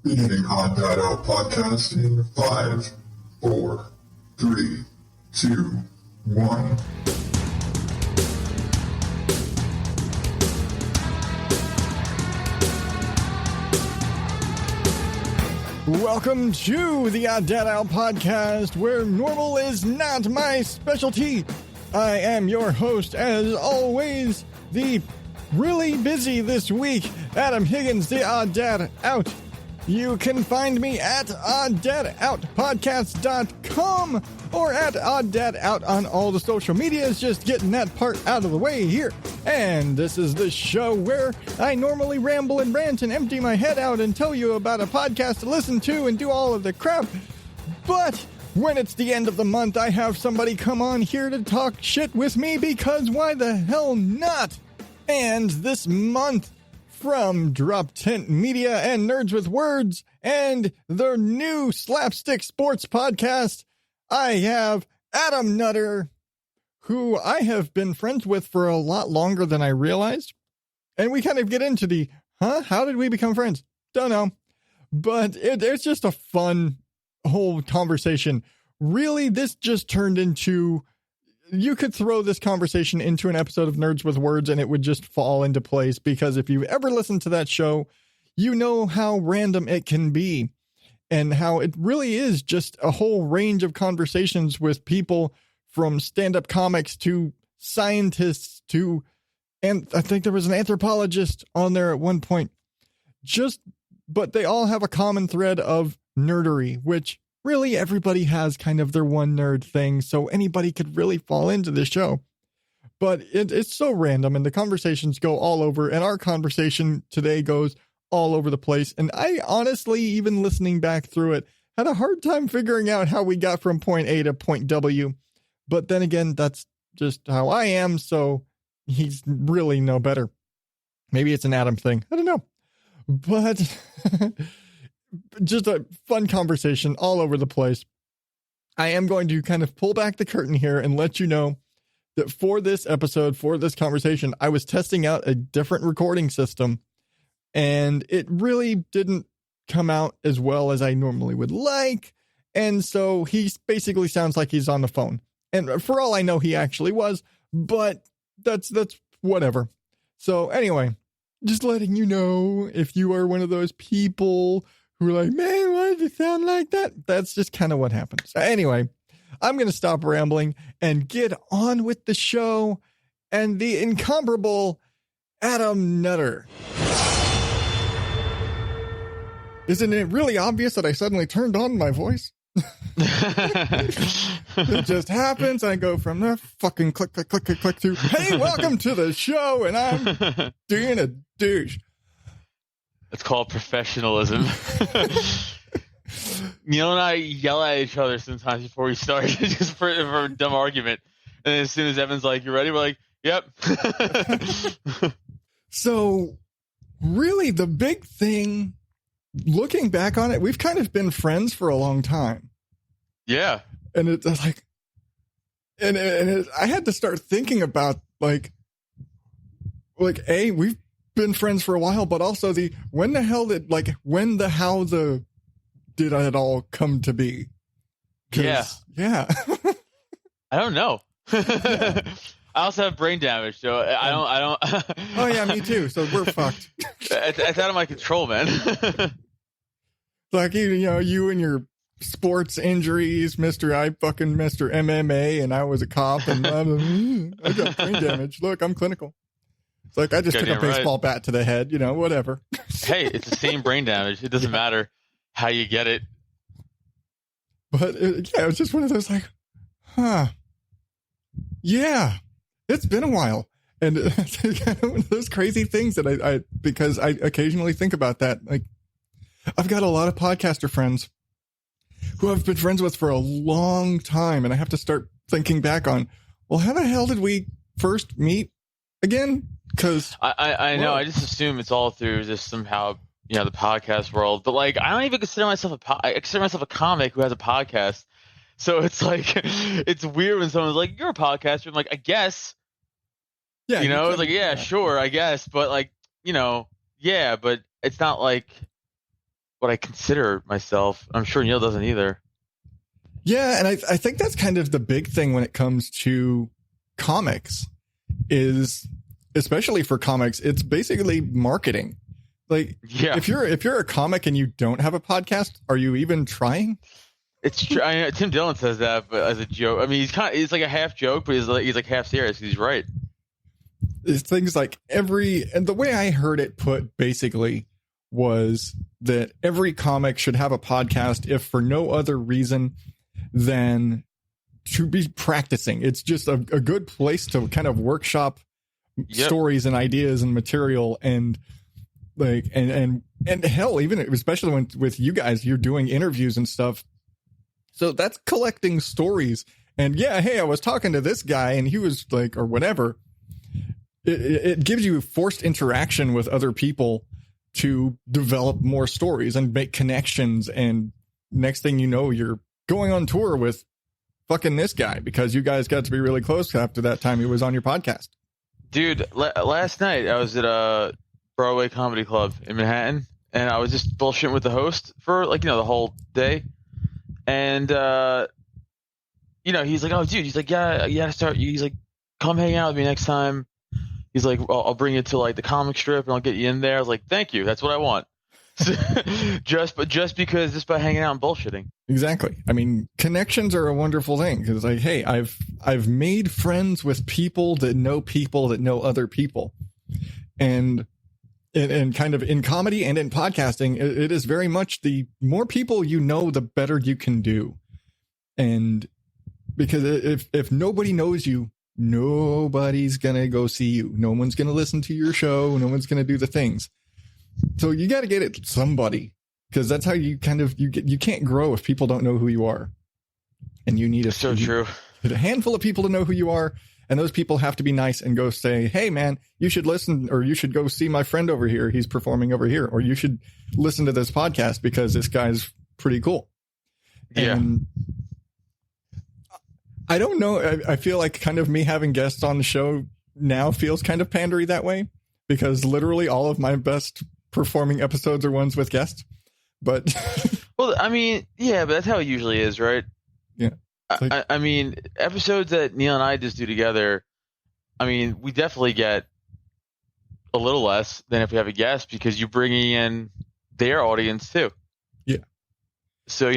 Beginning on That Out podcast in 5, 4, 3, 2, 1. Welcome to the That Out podcast, where normal is not my specialty. I am your host, as always, the really busy this week, Adam Higgins, the That Out. You can find me at odddadoutpodcast.com or at odddadout on all the social medias, just getting that part out of the way here. And this is the show where I normally ramble and rant and empty my head out and tell you about a podcast to listen to and do all of the crap. But when it's the end of the month, I have somebody come on here to talk shit with me, because why the hell not? And this month, from Drop Tent Media and Nerds with Words and their new Slapstick Sports podcast, I have Adam Nutter, who I have been friends with for a lot longer than I realized. And we kind of get into the, how did we become friends? Don't know. But it's just a fun whole conversation. Really, this just turned into, you could throw this conversation into an episode of Nerds with Words and it would just fall into place, because if you've ever listened to that show, you know how random it can be and how it really is just a whole range of conversations with people from stand-up comics to scientists to, and I think there was an anthropologist on there at one point, but they all have a common thread of nerdery, which really everybody has kind of their one nerd thing, so anybody could really fall into this show. But it's so random, and the conversations go all over, and our conversation today goes all over the place. And I honestly, even listening back through it, had a hard time figuring out how we got from point A to point W. But then again, that's just how I am, so he's really no better. Maybe it's an Adam thing. I don't know. But just a fun conversation all over the place. I am going to kind of pull back the curtain here and let you know that for this episode, for this conversation, I was testing out a different recording system, and it really didn't come out as well as I normally would like. And so he basically sounds like he's on the phone. And for all I know, he actually was, but that's whatever. So anyway, just letting you know, if you are one of those people who are like, man, why does it sound like that? That's just kind of what happens. Anyway, I'm going to stop rambling and get on with the show and the incomparable Adam Nutter. Isn't it really obvious that I suddenly turned on my voice? It just happens. I go from the fucking click to, hey, welcome to the show, and I'm being a douche. It's called professionalism. Neil and I yell at each other sometimes before we start, just for a dumb argument. And as soon as Evan's like, "You ready?" We're like, "Yep." So, really, the big thing, looking back on it, we've kind of been friends for a long time. Yeah. And it's like, I had to start thinking about we've been friends for a while, but also did it all come to be? Yeah. I don't know. Yeah. I also have brain damage, so I don't. Oh yeah, me too. So we're fucked. It's out of my control, man. Like, you and your sports injuries, Mr. MMA, and I was a cop, and I got brain damage. Look, I'm clinical. It's like I just took a baseball bat to the head, whatever. Hey, it's the same brain damage. It doesn't matter how you get it. But it was just one of those yeah, it's been a while. And it's kind of one of those crazy things that because I occasionally think about that. Like, I've got a lot of podcaster friends who I've been friends with for a long time, and I have to start thinking back on, well, how the hell did we first meet again? Because I know, I just assume it's all through just somehow, the podcast world. But like, I don't even consider myself I consider myself a comic who has a podcast. So it's like, it's weird when someone's like, "You're a podcaster." I'm like, I guess. Yeah. It's like, yeah, sure, I guess. But like, yeah, but it's not like what I consider myself. I'm sure Neil doesn't either. Yeah, and I think that's kind of the big thing when it comes to comics is, especially for comics, it's basically marketing. Like, Yeah. if you're a comic and you don't have a podcast, are you even trying? It's true. I know, Tim Dillon says that, but as a joke. I mean, it's like a half joke, but he's like half serious. He's right. It's things like and the way I heard it put basically was that every comic should have a podcast, if for no other reason than to be practicing. It's just a good place to kind of workshop stories and ideas and material, and like and hell, even especially when with you guys, you're doing interviews and stuff. So that's collecting stories. And yeah, hey, I was talking to this guy and he was like, or whatever. It gives you forced interaction with other people to develop more stories and make connections. And next thing you know, you're going on tour with fucking this guy because you guys got to be really close after that time he was on your podcast. Dude, last night I was at a Broadway comedy club in Manhattan, and I was just bullshitting with the host for the whole day. And he's like, oh dude, he's like, yeah, you gotta start. He's like, come hang out with me next time. He's like, I'll bring you to like the comic strip and I'll get you in there. I was like, thank you, that's what I want. just by hanging out and bullshitting. Exactly. I mean, connections are a wonderful thing because, like, hey, I've made friends with people that know other people, and kind of in comedy and in podcasting, it is very much the more people you know, the better you can do. And because if nobody knows you, nobody's gonna go see you. No one's gonna listen to your show. No one's gonna do the things. So you got to get it somebody, because that's how you kind of you can't grow if people don't know who you are, and you need true. A handful of people to know who you are, and those people have to be nice and go say, hey man, you should listen, or you should go see my friend over here, he's performing over here, or you should listen to this podcast because this guy's pretty cool. Yeah. And I don't know, I feel like kind of me having guests on the show now feels kind of pandery that way, because literally all of my best performing episodes are ones with guests. But well, I mean, yeah, but that's how it usually is, right? Yeah. Like, I mean, episodes that Neil and I just do together, I mean, we definitely get a little less than if we have a guest, because you're bringing in their audience too. Yeah. So,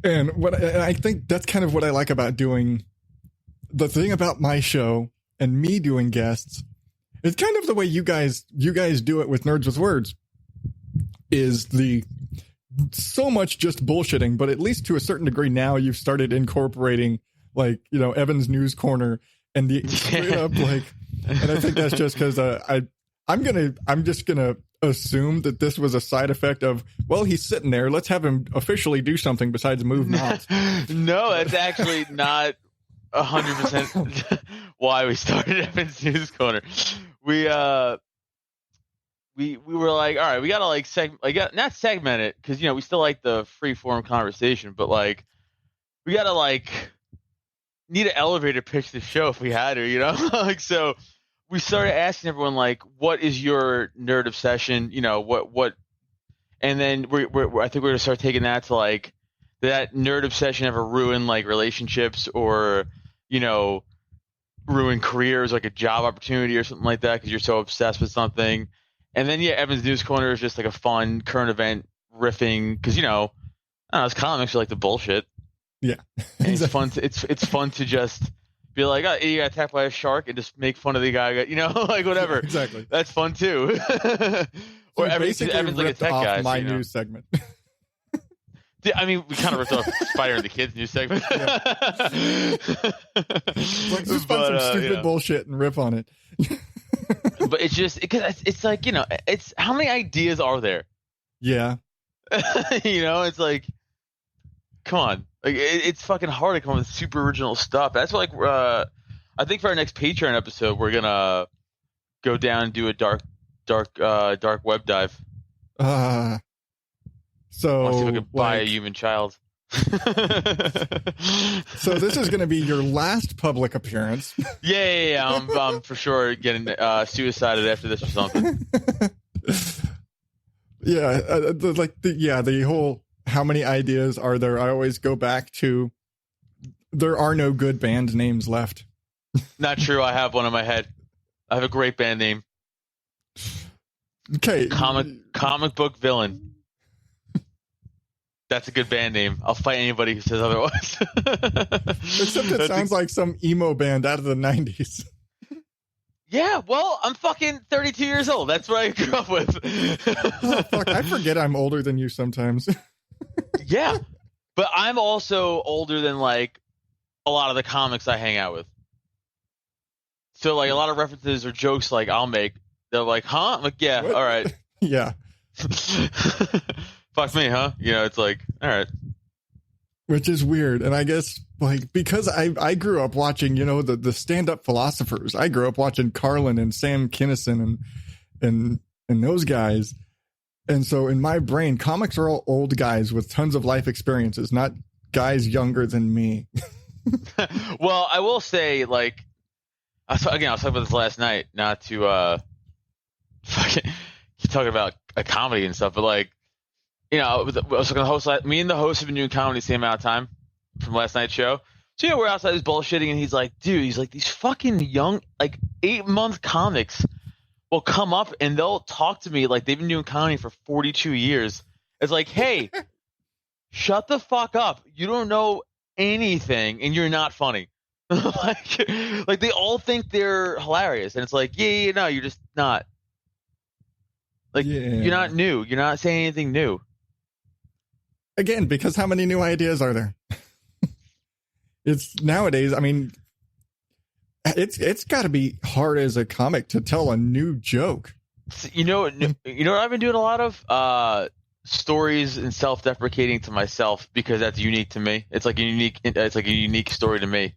and I think that's kind of what I like about doing the thing about my show and me doing guests. It's kind of the way you guys do it with Nerds with Words, is the so much just bullshitting, but at least to a certain degree now you've started incorporating, like, Evan's News Corner and the straight up, like, and I think that's just because I'm just gonna assume that this was a side effect of, well, he's sitting there, let's have him officially do something besides move mouths. No, that's actually not 100% why we started Evan's News Corner. We were like, all right, we gotta not segment it, because we still like the free form conversation, but like we gotta need an elevator pitch the show if we had to, like, so we started asking everyone, like, what is your nerd obsession, what, and then I think we're gonna start taking that to, like, did that nerd obsession ever ruin like relationships, or ruin careers, like a job opportunity or something like that, because you're so obsessed with something. And then Evan's News Corner is just like a fun current event riffing, because I don't know, as comics are like the bullshit. Yeah. And it's fun to just be like, oh, you got attacked by a shark, and just make fun of the guy, like whatever. Exactly. That's fun too. Or Evan's like a tech guy. My news segment. I mean, we kind of ripped off Spider and the Kids news segment. Yeah. Let's just find some stupid bullshit and rip on it. But it's just because it's like, it's how many ideas are there? Yeah. It's like, come on, like it's fucking hard to come up with super original stuff. That's why, like, I think for our next Patreon episode, we're gonna go down and do a dark web dive. So I'll see if I can buy a human child. So this is going to be your last public appearance. Yeah. I'm for sure getting suicided after this or something. Yeah, the whole how many ideas are there? I always go back to there are no good band names left. Not true. I have one in my head. I have a great band name. Okay. Comic book villain. That's a good band name. I'll fight anybody who says otherwise. Except it sounds like some emo band out of the 90s. Yeah, well, I'm fucking 32 years old. That's what I grew up with. Oh, fuck. I forget I'm older than you sometimes. Yeah, but I'm also older than like a lot of the comics I hang out with. So like a lot of references or jokes like I'll make, they're like, huh? I'm like, yeah, What? all right. Yeah. Fuck me, huh? You know, it's like, all right. Which is weird. And I guess like because I grew up watching, the stand-up philosophers. I grew up watching Carlin and Sam Kinison and those guys. And so in my brain, comics are all old guys with tons of life experiences, not guys younger than me. Well, I will say, like, I was talking about this last night, not to fucking keep talking about a comedy and stuff, but like, I was going to host. Me and the host have been doing comedy the same amount of time from last night's show. So we're outside this bullshitting, and he's like, these fucking young, like 8-month comics will come up and they'll talk to me like they've been doing comedy for 42 years. It's like, hey, shut the fuck up. You don't know anything and you're not funny. like they all think they're hilarious. And it's like, yeah, no, you're just not. Like, You're not new. You're not saying anything new. Again, because how many new ideas are there? It's nowadays, I mean, it's got to be hard as a comic to tell a new joke. You know what I've been doing a lot of? Stories and self-deprecating to myself because that's unique to me. It's like a unique story to me.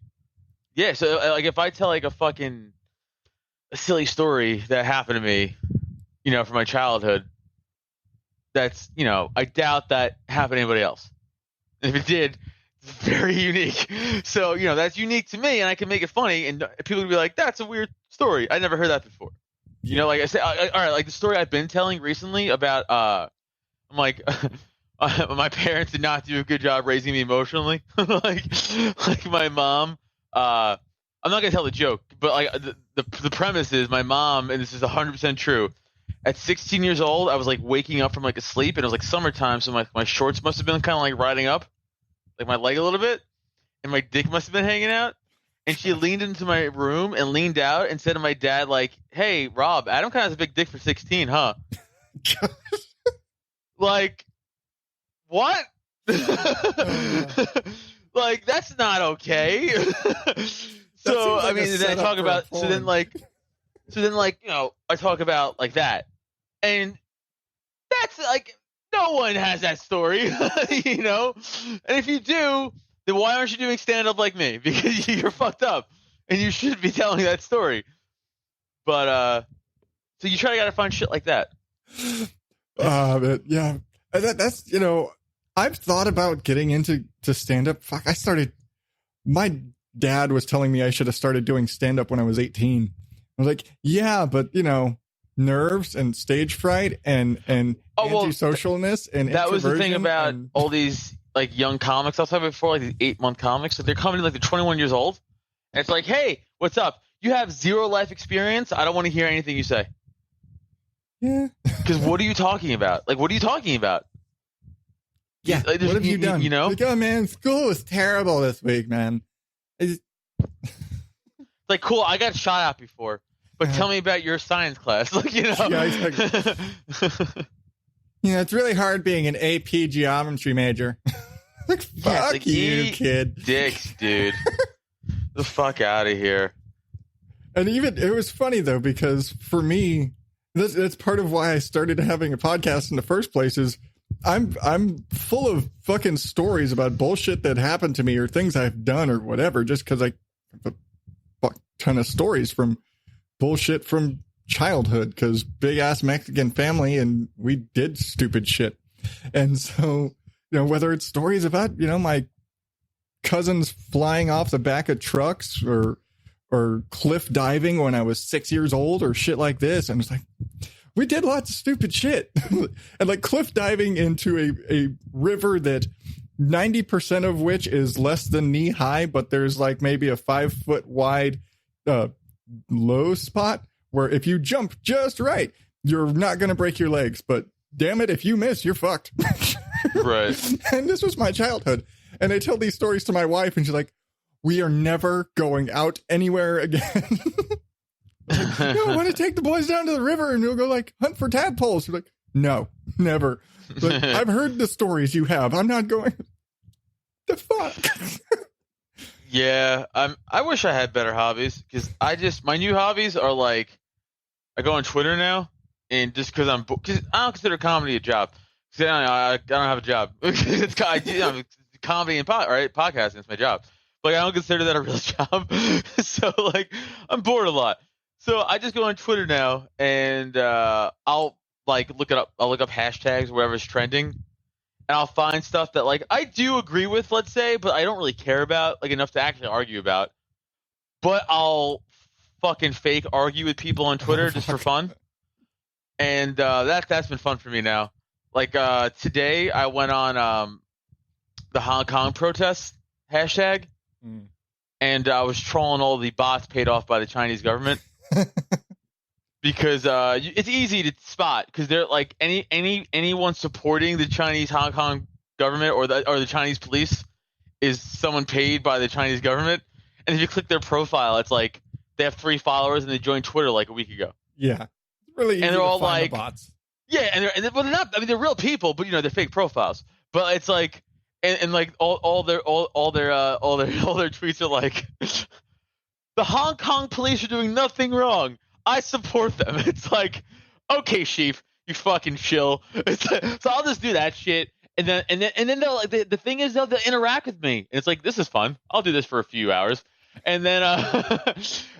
Yeah, so like if I tell like a silly story that happened to me, from my childhood, that's, I doubt that happened to anybody else. And if it did, it's very unique. So, that's unique to me and I can make it funny and people would be like, that's a weird story. I never heard that before. Like I say, all right, like the story I've been telling recently about, I'm like, my parents did not do a good job raising me emotionally. like my mom, I'm not going to tell the joke, but like the premise is my mom, and this is 100% true. At 16 years old, I was like waking up from like a sleep, and it was like summertime, so my shorts must have been kind of like riding up, like my leg a little bit, and my dick must have been hanging out. And she leaned into my room and leaned out and said to my dad, like, "Hey, Rob, Adam kind of has a big dick for 16, huh?" Like, what? Like, that's not okay. So I mean, then I talk about I talk about like that, and that's like no one has that story, And if you do, then why aren't you doing stand up like me? Because you're fucked up, and you should be telling that story. But so you gotta find shit like that. But yeah, that's I've thought about getting into stand up. Fuck, my dad was telling me I should have started doing stand up when I was 18. I was like, yeah, but nerves and stage fright and antisocialness and that was the thing about all these like young comics I was talking about before, like these 8-month comics. So they're coming in like they're 21 years old, and it's like, hey, what's up? You have zero life experience. I don't want to hear anything you say. Yeah. Because what are you talking about? Like, what are you talking about? Yeah. Like, what have you done? Like, oh man, school was terrible this week, man. Like, cool, I got shot at before, but tell me about your science class. Like, Yeah, exactly. It's really hard being an AP geometry major. Like, fuck like, you, kid. Dicks, dude. The fuck out of here. And even, it was funny though, because for me, that's part of why I started having a podcast in the first place is I'm full of fucking stories about bullshit that happened to me or things I've done or whatever, just because I have a fuck ton of stories from bullshit from childhood, because big ass Mexican family and we did stupid shit. And so, whether it's stories about, my cousins flying off the back of trucks or cliff diving when I was 6 years old or shit like this. And it's like, We did lots of stupid shit. And like cliff diving into a river that 90% of which is less than knee high, but there's like maybe a 5 foot wide low spot where if you jump just right, you're not going to break your legs. But damn it, if you miss, you're fucked. Right. And this was my childhood. And I tell these stories to my wife and she's like, we are never going out anywhere again. Like, no, I want to take the boys down to the river and we'll go like hunt for tadpoles. We're like, no, never. Like, I've heard the stories you have. I'm not going. The fuck? Yeah, I wish I had better hobbies because my new hobbies are like I go on Twitter now and just because I don't consider comedy a job. Cause I don't have a job. It's comedy and podcasting is my job. Like I don't consider that a real job. So like I'm bored a lot. So I just go on Twitter now and I'll like look it up. I'll look up hashtags wherever's trending, and I'll find stuff that like I do agree with, let's say, but I don't really care about like enough to actually argue about. But I'll fucking fake argue with people on Twitter just for fun, and that's been fun for me now. Like today, I went on the Hong Kong protest hashtag, and I was trolling all the bots paid off by the Chinese government. Because it's easy to spot because they're like anyone supporting the Chinese Hong Kong government or the Chinese police is someone paid by the Chinese government. And if you click their profile, it's like they have 3 followers and they joined Twitter like a week ago. Yeah, really easy and they're to all find like the bots. Yeah, and they're not. I mean, they're real people, but they're fake profiles. But it's like and like all their tweets are like the Hong Kong police are doing nothing wrong. I support them. It's like, okay, Chief, you fucking chill. So I'll just do that shit, and then they'll like the thing is they'll interact with me, and it's like this is fun. I'll do this for a few hours, and then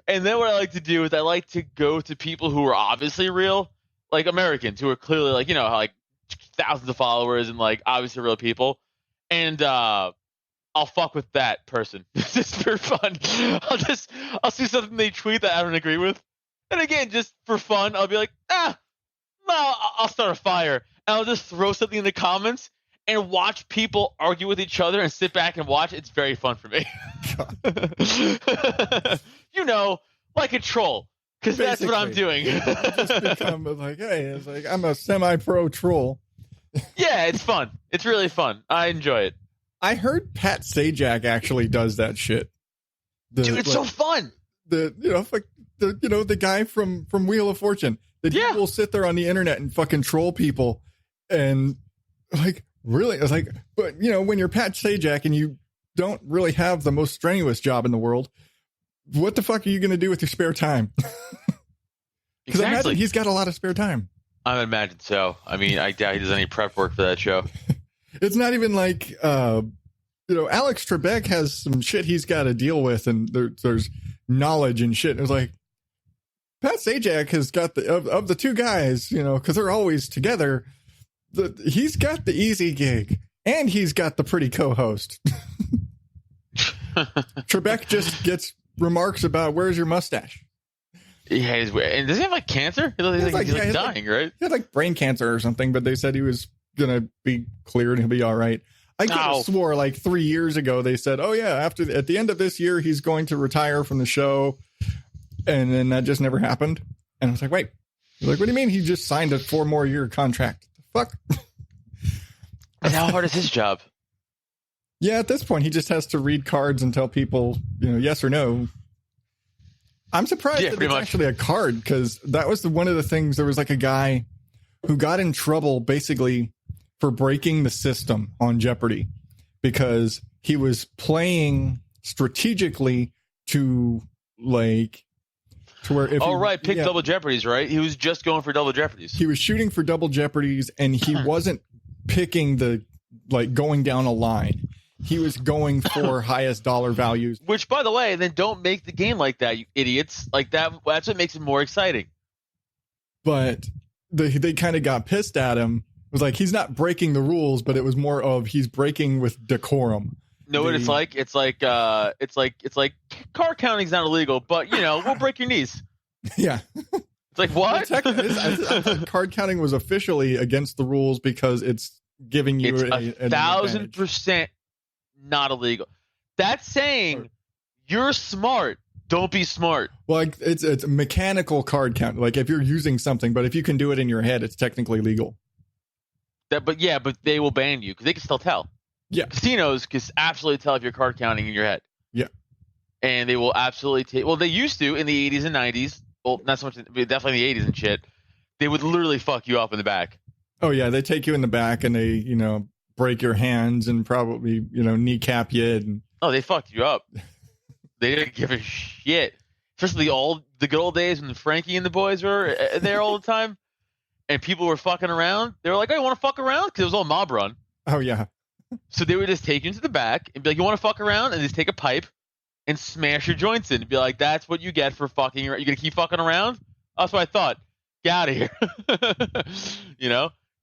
and then what I like to do is I like to go to people who are obviously real, like Americans who are clearly like like thousands of followers and like obviously real people, and I'll fuck with that person just for fun. I'll see something they tweet that I don't agree with. And again, just for fun, I'll be like, no, I'll start a fire. And I'll just throw something in the comments and watch people argue with each other and sit back and watch. It's very fun for me. Like a troll. Because that's what I'm doing. Just become like, hey, it's like I'm a semi-pro troll. Yeah, it's fun. It's really fun. I enjoy it. I heard Pat Sajak actually does that shit. Dude, it's so fun. The guy from Wheel of Fortune. He will sit there on the internet and fucking troll people, and like really, it's like, but when you're Pat Sajak and you don't really have the most strenuous job in the world, what the fuck are you going to do with your spare time? Because I imagine he's got a lot of spare time. I would imagine so. I mean, I doubt he does any prep work for that show. It's not even like Alex Trebek has some shit he's got to deal with, and there's knowledge and shit. And it was like, Pat Sajak has got of the two guys, because they're always together. He's got the easy gig, and he's got the pretty co-host. Trebek just gets remarks about where's your mustache. Yeah, and does he have like cancer? He's like dying, right? He had like brain cancer or something, but they said he was gonna be cleared and he'll be all right. I could have swore like 3 years ago they said, oh yeah, at the end of this year he's going to retire from the show. And then that just never happened. And I was like, wait. He's like, what do you mean he just signed a 4 more year contract? The fuck? And how hard is his job? Yeah, at this point, he just has to read cards and tell people, yes or no. I'm surprised that it's actually a card, because that was one of the things. There was like a guy who got in trouble basically for breaking the system on Jeopardy because he was playing strategically to where if pick double jeopardies, right? He was just going for double jeopardies. He was shooting for double jeopardies, and he wasn't picking going down a line. He was going for highest dollar values. Which, by the way, then don't make the game like that, you idiots. Like that's what makes it more exciting. But they kind of got pissed at him. It was like he's not breaking the rules, but it was more of he's breaking with decorum. Know what it's like? It's like car counting's not illegal, but we'll break your knees. Yeah. It's like, what? I thought card counting was officially against the rules because it's giving you It's an 1,000% not illegal. That's saying you're smart. Don't be smart. Well, like, it's mechanical card count. Like if you're using something, but if you can do it in your head, it's technically legal. But they will ban you because they can still tell. Yeah. Casinos can absolutely tell if you're card counting in your head. Yeah. And they will absolutely take. Well, they used to in the 80s and 90s. Well, not so much, but definitely in the 80s and shit. They would literally fuck you up in the back. Oh yeah, they take you in the back and they, break your hands and probably, kneecap you. And oh, they fucked you up. They didn't give a shit. Especially the good old days when Frankie and the boys were there all the time, and people were fucking around. They were like, "Oh, you want to fuck around?" Because it was all mob run. Oh yeah. So they would just take you into the back and be like, "You want to fuck around?" And just take a pipe and smash your joints in and be like, "That's what you get for fucking. You're gonna keep fucking around." That's what I thought. Get out of here.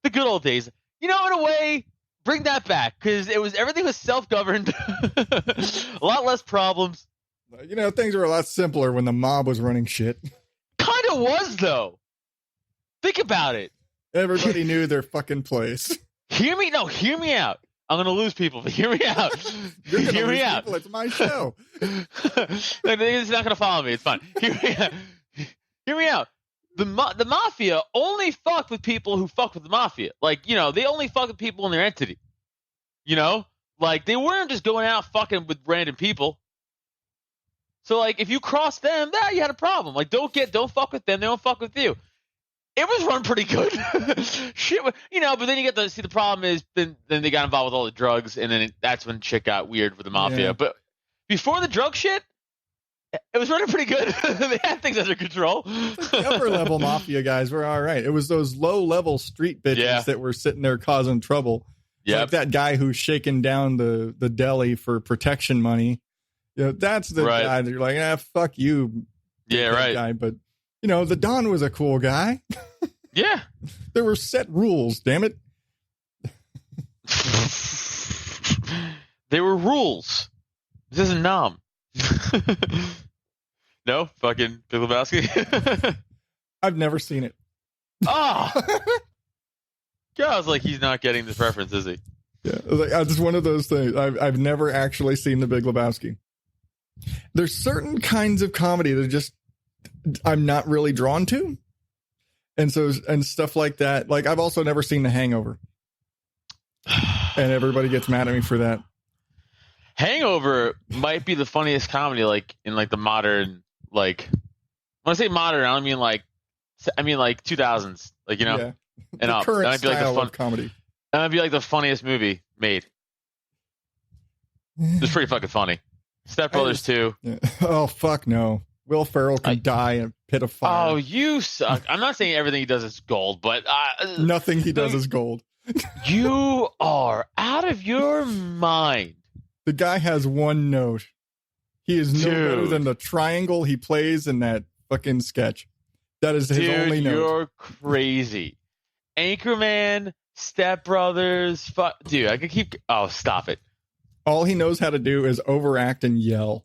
The good old days. In a way, bring that back because everything was self-governed, a lot less problems. Things were a lot simpler when the mob was running shit. Kind of was though. Think about it. Everybody knew their fucking place. Hear me out. I'm gonna lose people, but hear me out. You're gonna hear lose me out. people. It's my show. They're not gonna follow me. It's fine. Hear me out. The mafia only fucked with people who fuck with the mafia. Like, they only fuck with people in their entity. Like they weren't just going out fucking with random people. So like if you cross them, you had a problem. Like don't fuck with them. They don't fuck with you. It was run pretty good. Shit, but then you get to see the problem is then they got involved with all the drugs, and then that's when shit got weird with the mafia. Yeah. But before the drug shit, it was running pretty good. They had things under control. The upper level mafia guys were all right. It was those low level street bitches that were sitting there causing trouble. Yeah, like that guy who's shaking down the deli for protection money. That's the guy that you're like, fuck you. Yeah, right. Guy. But the Don was a cool guy. Yeah, there were set rules. Damn it. There were rules. This isn't Nom. No, fucking Big Lebowski. I've never seen it. Ah, yeah, I was like, he's not getting this reference, is he? Yeah, it's one of those things. I've never actually seen The Big Lebowski. There's certain kinds of comedy that I'm not really drawn to, and stuff like that. Like I've also never seen The Hangover, and everybody gets mad at me for that. Hangover might be the funniest comedy, like in like the modern, like when I say modern, I mean like 2000s, like yeah. And up. Current That might be like style the of comedy. That might be like the funniest movie made. It's pretty fucking funny. Step Brothers 2. Yeah. Oh fuck no! Will Ferrell can die in a pit of fire. Oh, you suck. I'm not saying everything he does is gold, but nothing he does is gold. You are out of your mind. The guy has one note. He is no better than the triangle he plays in that fucking sketch. That is his only note. You're crazy. Anchorman, Step Brothers, dude, I could keep. Oh, stop it. All he knows how to do is overact and yell.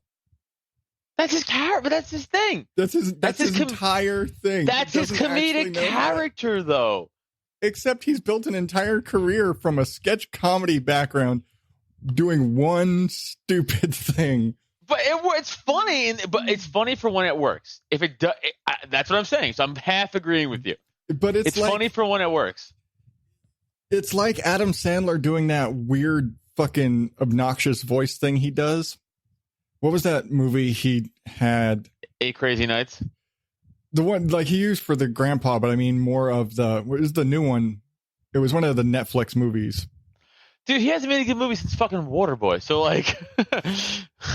That's his character, but that's his thing. That's his entire thing. That's his comedic character, though. Except he's built an entire career from a sketch comedy background doing one stupid thing. But it's funny, but it's funny for when it works. If it does, that's what I'm saying. So I'm half agreeing with you. But it's like, funny for when it works. It's like Adam Sandler doing that weird fucking obnoxious voice thing he does. What was that movie he had? 8 Crazy Nights. The one like he used for the grandpa, but I mean more of what is the new one? It was one of the Netflix movies. Dude, he hasn't made a good movie since fucking Waterboy. So like,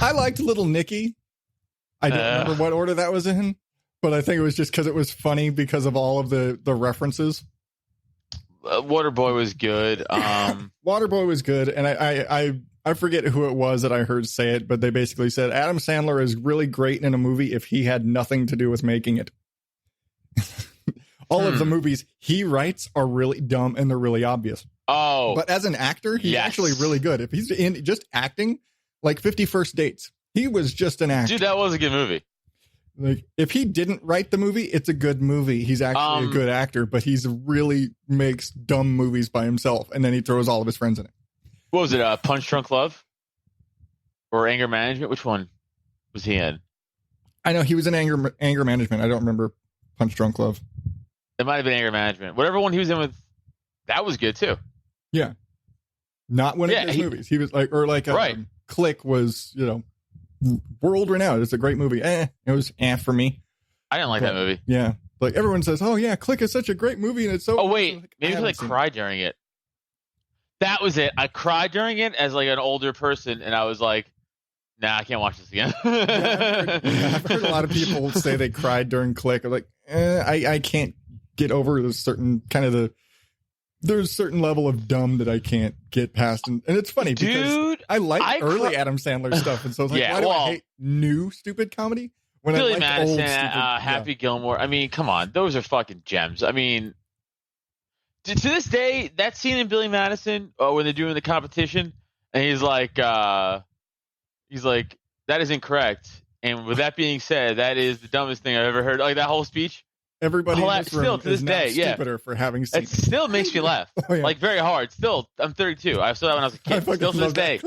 I liked Little Nicky. I don't remember what order that was in, but I think it was just because it was funny because of all of the references. Waterboy was good. Waterboy was good, and I forget who it was that I heard say it, but they basically said Adam Sandler is really great in a movie if he had nothing to do with making it. All of the movies he writes are really dumb and they're really obvious. Oh, but as an actor, he's actually really good. If he's in just acting, like 50 First Dates, he was just an actor. Dude, that was a good movie. Like, if he didn't write the movie, it's a good movie. He's actually a good actor, but he's really makes dumb movies by himself, and then he throws all of his friends in it. What was it? Punch Drunk Love or Anger Management? Which one was he in? I know he was in Anger Management. I don't remember Punch Drunk Love. It might have been Anger Management. Whatever one he was in with, that was good too. Yeah, not one of his movies. He was like, or like, right. Click was, world renowned. It's a great movie. It was for me. I didn't like that movie. Yeah, like everyone says, oh yeah, Click is such a great movie, and it's so. Oh wait, like, maybe because I cried during it. That was it. I cried during it as like an older person, and I was like, nah, I can't watch this again. I've heard a lot of people say they cried during Click. I'm like, I can't get over the certain kind of there's a certain level of dumb that I can't get past. And it's funny because I like early Adam Sandler stuff. And so it's like, why do I hate new stupid comedy? When Billy I like Madison, old stupid, Happy Gilmore. I mean, come on. Those are fucking gems. I mean, to this day, that scene in Billy Madison when they're doing the competition, and he's like, that is incorrect. And with that being said, that is the dumbest thing I've ever heard. Like that whole speech. Everybody in this room still to this day, stupider for having seen it. Still makes me laugh. Like very hard. Still, I'm 32. I saw that when I was a kid. Still to this day,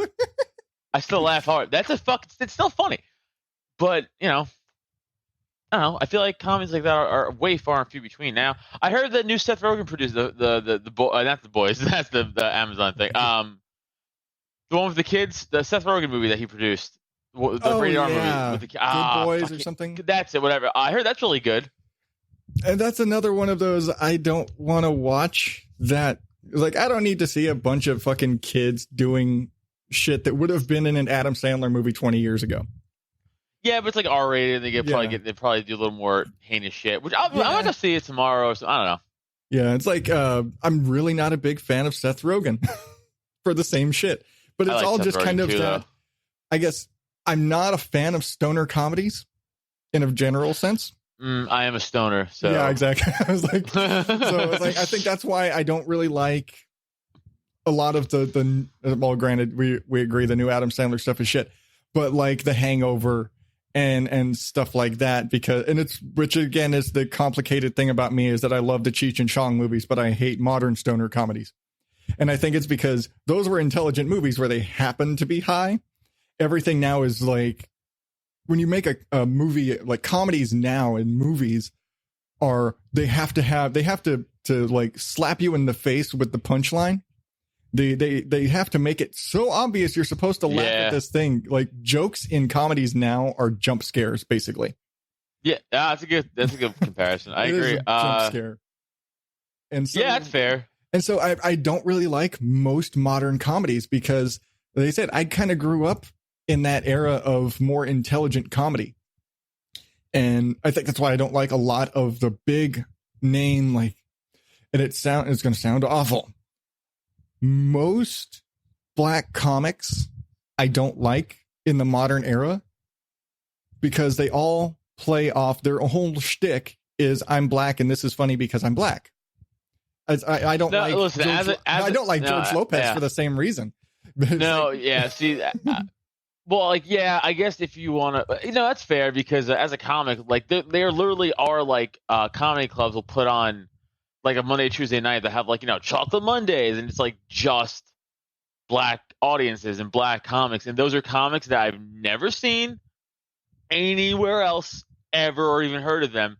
I still laugh hard. It's still funny. But I don't know. I feel like comedies like that are way far and few between now. I heard that new Seth Rogen produced the not the boys. That's the Amazon thing. The one with the kids, the Seth Rogen movie that he produced, the rated R movie with the Good Boys or something. That's it. Whatever. I heard that's really good. And that's another one of those I don't want to watch. That like I don't need to see a bunch of fucking kids doing shit that would have been in an Adam Sandler movie 20 years ago. Yeah, but it's like R-rated. They probably do a little more heinous shit. Which I'm gonna see it tomorrow. So I don't know. Yeah, it's like I'm really not a big fan of Seth Rogen for the same shit. But it's all just kind of that. I guess I'm not a fan of stoner comedies in a general sense. I am a stoner, so yeah, exactly. I was like, I think that's why I don't really like a lot of the. Well, granted, we agree the new Adam Sandler stuff is shit, but like The Hangover and stuff like that which again is the complicated thing about me is that I love the Cheech and Chong movies, but I hate modern stoner comedies, and I think it's because those were intelligent movies where they happen to be high. Everything now is like. When you make a movie, like comedies now in movies they have to like slap you in the face with the punchline. They have to make it so obvious you're supposed to laugh at this thing. Like jokes in comedies now are jump scares, basically. Yeah, that's a good comparison. I agree. Jump scare. And so, yeah, that's fair. And so I don't really like most modern comedies because, like I said, I kind of grew up in that era of more intelligent comedy. And I think that's why I don't like a lot of the big name, like, and it's going to sound awful. Most black comics I don't like in the modern era because they all play off their whole shtick is I'm black and this is funny because I'm black. I don't like George Lopez for the same reason. See, well, like, yeah, I guess if you want to, that's fair because as a comic, like there literally are like comedy clubs will put on like a Monday, Tuesday night that have like, Chocolate Mondays, and it's like just black audiences and black comics. And those are comics that I've never seen anywhere else ever or even heard of them,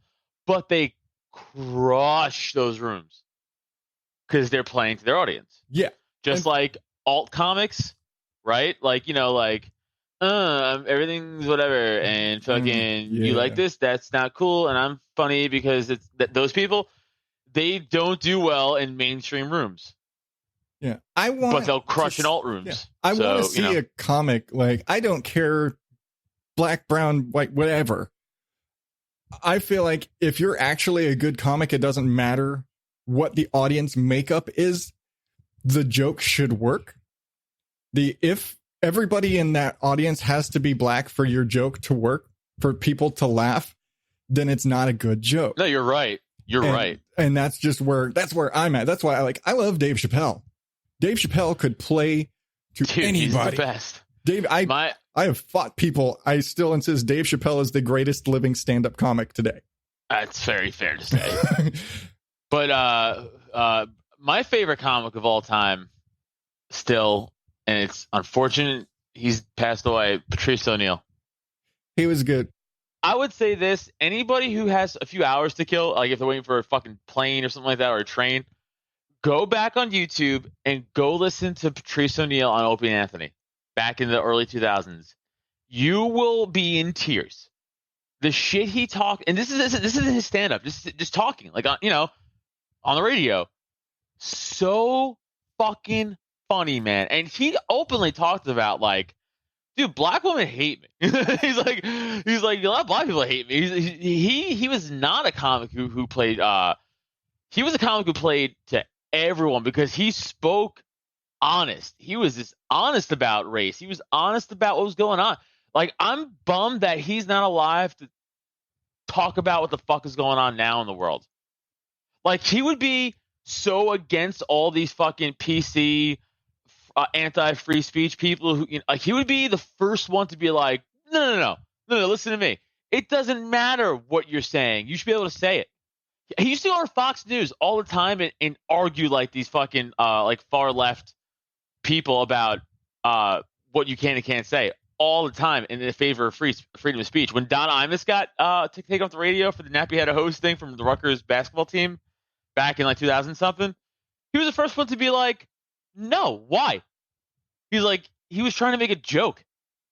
but they crush those rooms because they're playing to their audience. Yeah. Just like alt comics, right? Like, everything's whatever, and fucking you like this, that's not cool, and I'm funny because it's those people, they don't do well in mainstream rooms. Yeah, but they'll crush in alt rooms. Yeah. I want to see a comic like I don't care, black, brown, white, whatever. I feel like if you're actually a good comic, it doesn't matter what the audience makeup is. The joke should work. If everybody in that audience has to be black for your joke to work, for people to laugh, then it's not a good joke. No, you're right. You're right. And that's where I'm at. That's why I love Dave Chappelle. Dave Chappelle could play to anybody. He's the best. Dave, I have fought people. I still insist Dave Chappelle is the greatest living stand-up comic today. That's very fair to say. But my favorite comic of all time, still, and it's unfortunate he's passed away, Patrice O'Neal. He was good. I would say this: anybody who has a few hours to kill, like if they're waiting for a fucking plane or something like that, or a train, go back on YouTube and go listen to Patrice O'Neal on Opie and Anthony back in the early 2000s. You will be in tears. The shit he talked, and this is his stand-up, just talking, like on the radio. So fucking funny, man. And he openly talked about, like, dude, black women hate me. he's like a lot of black people hate me. He was not a comic who played. He was a comic who played to everyone because he spoke honest. He was just honest about race. He was honest about what was going on. Like, I'm bummed that he's not alive to talk about what the fuck is going on now in the world. Like, he would be so against all these fucking PC, anti-free speech people who, he would be the first one to be like, no, listen to me. It doesn't matter what you're saying. You should be able to say it. He used to go on Fox News all the time and argue like these fucking like far left people about what you can and can't say all the time in favor of freedom of speech. When Don Imus got taken off the radio for the nappy head host thing from the Rutgers basketball team back in like 2000 something, he was the first one to be like, no, why? He's like, he was trying to make a joke.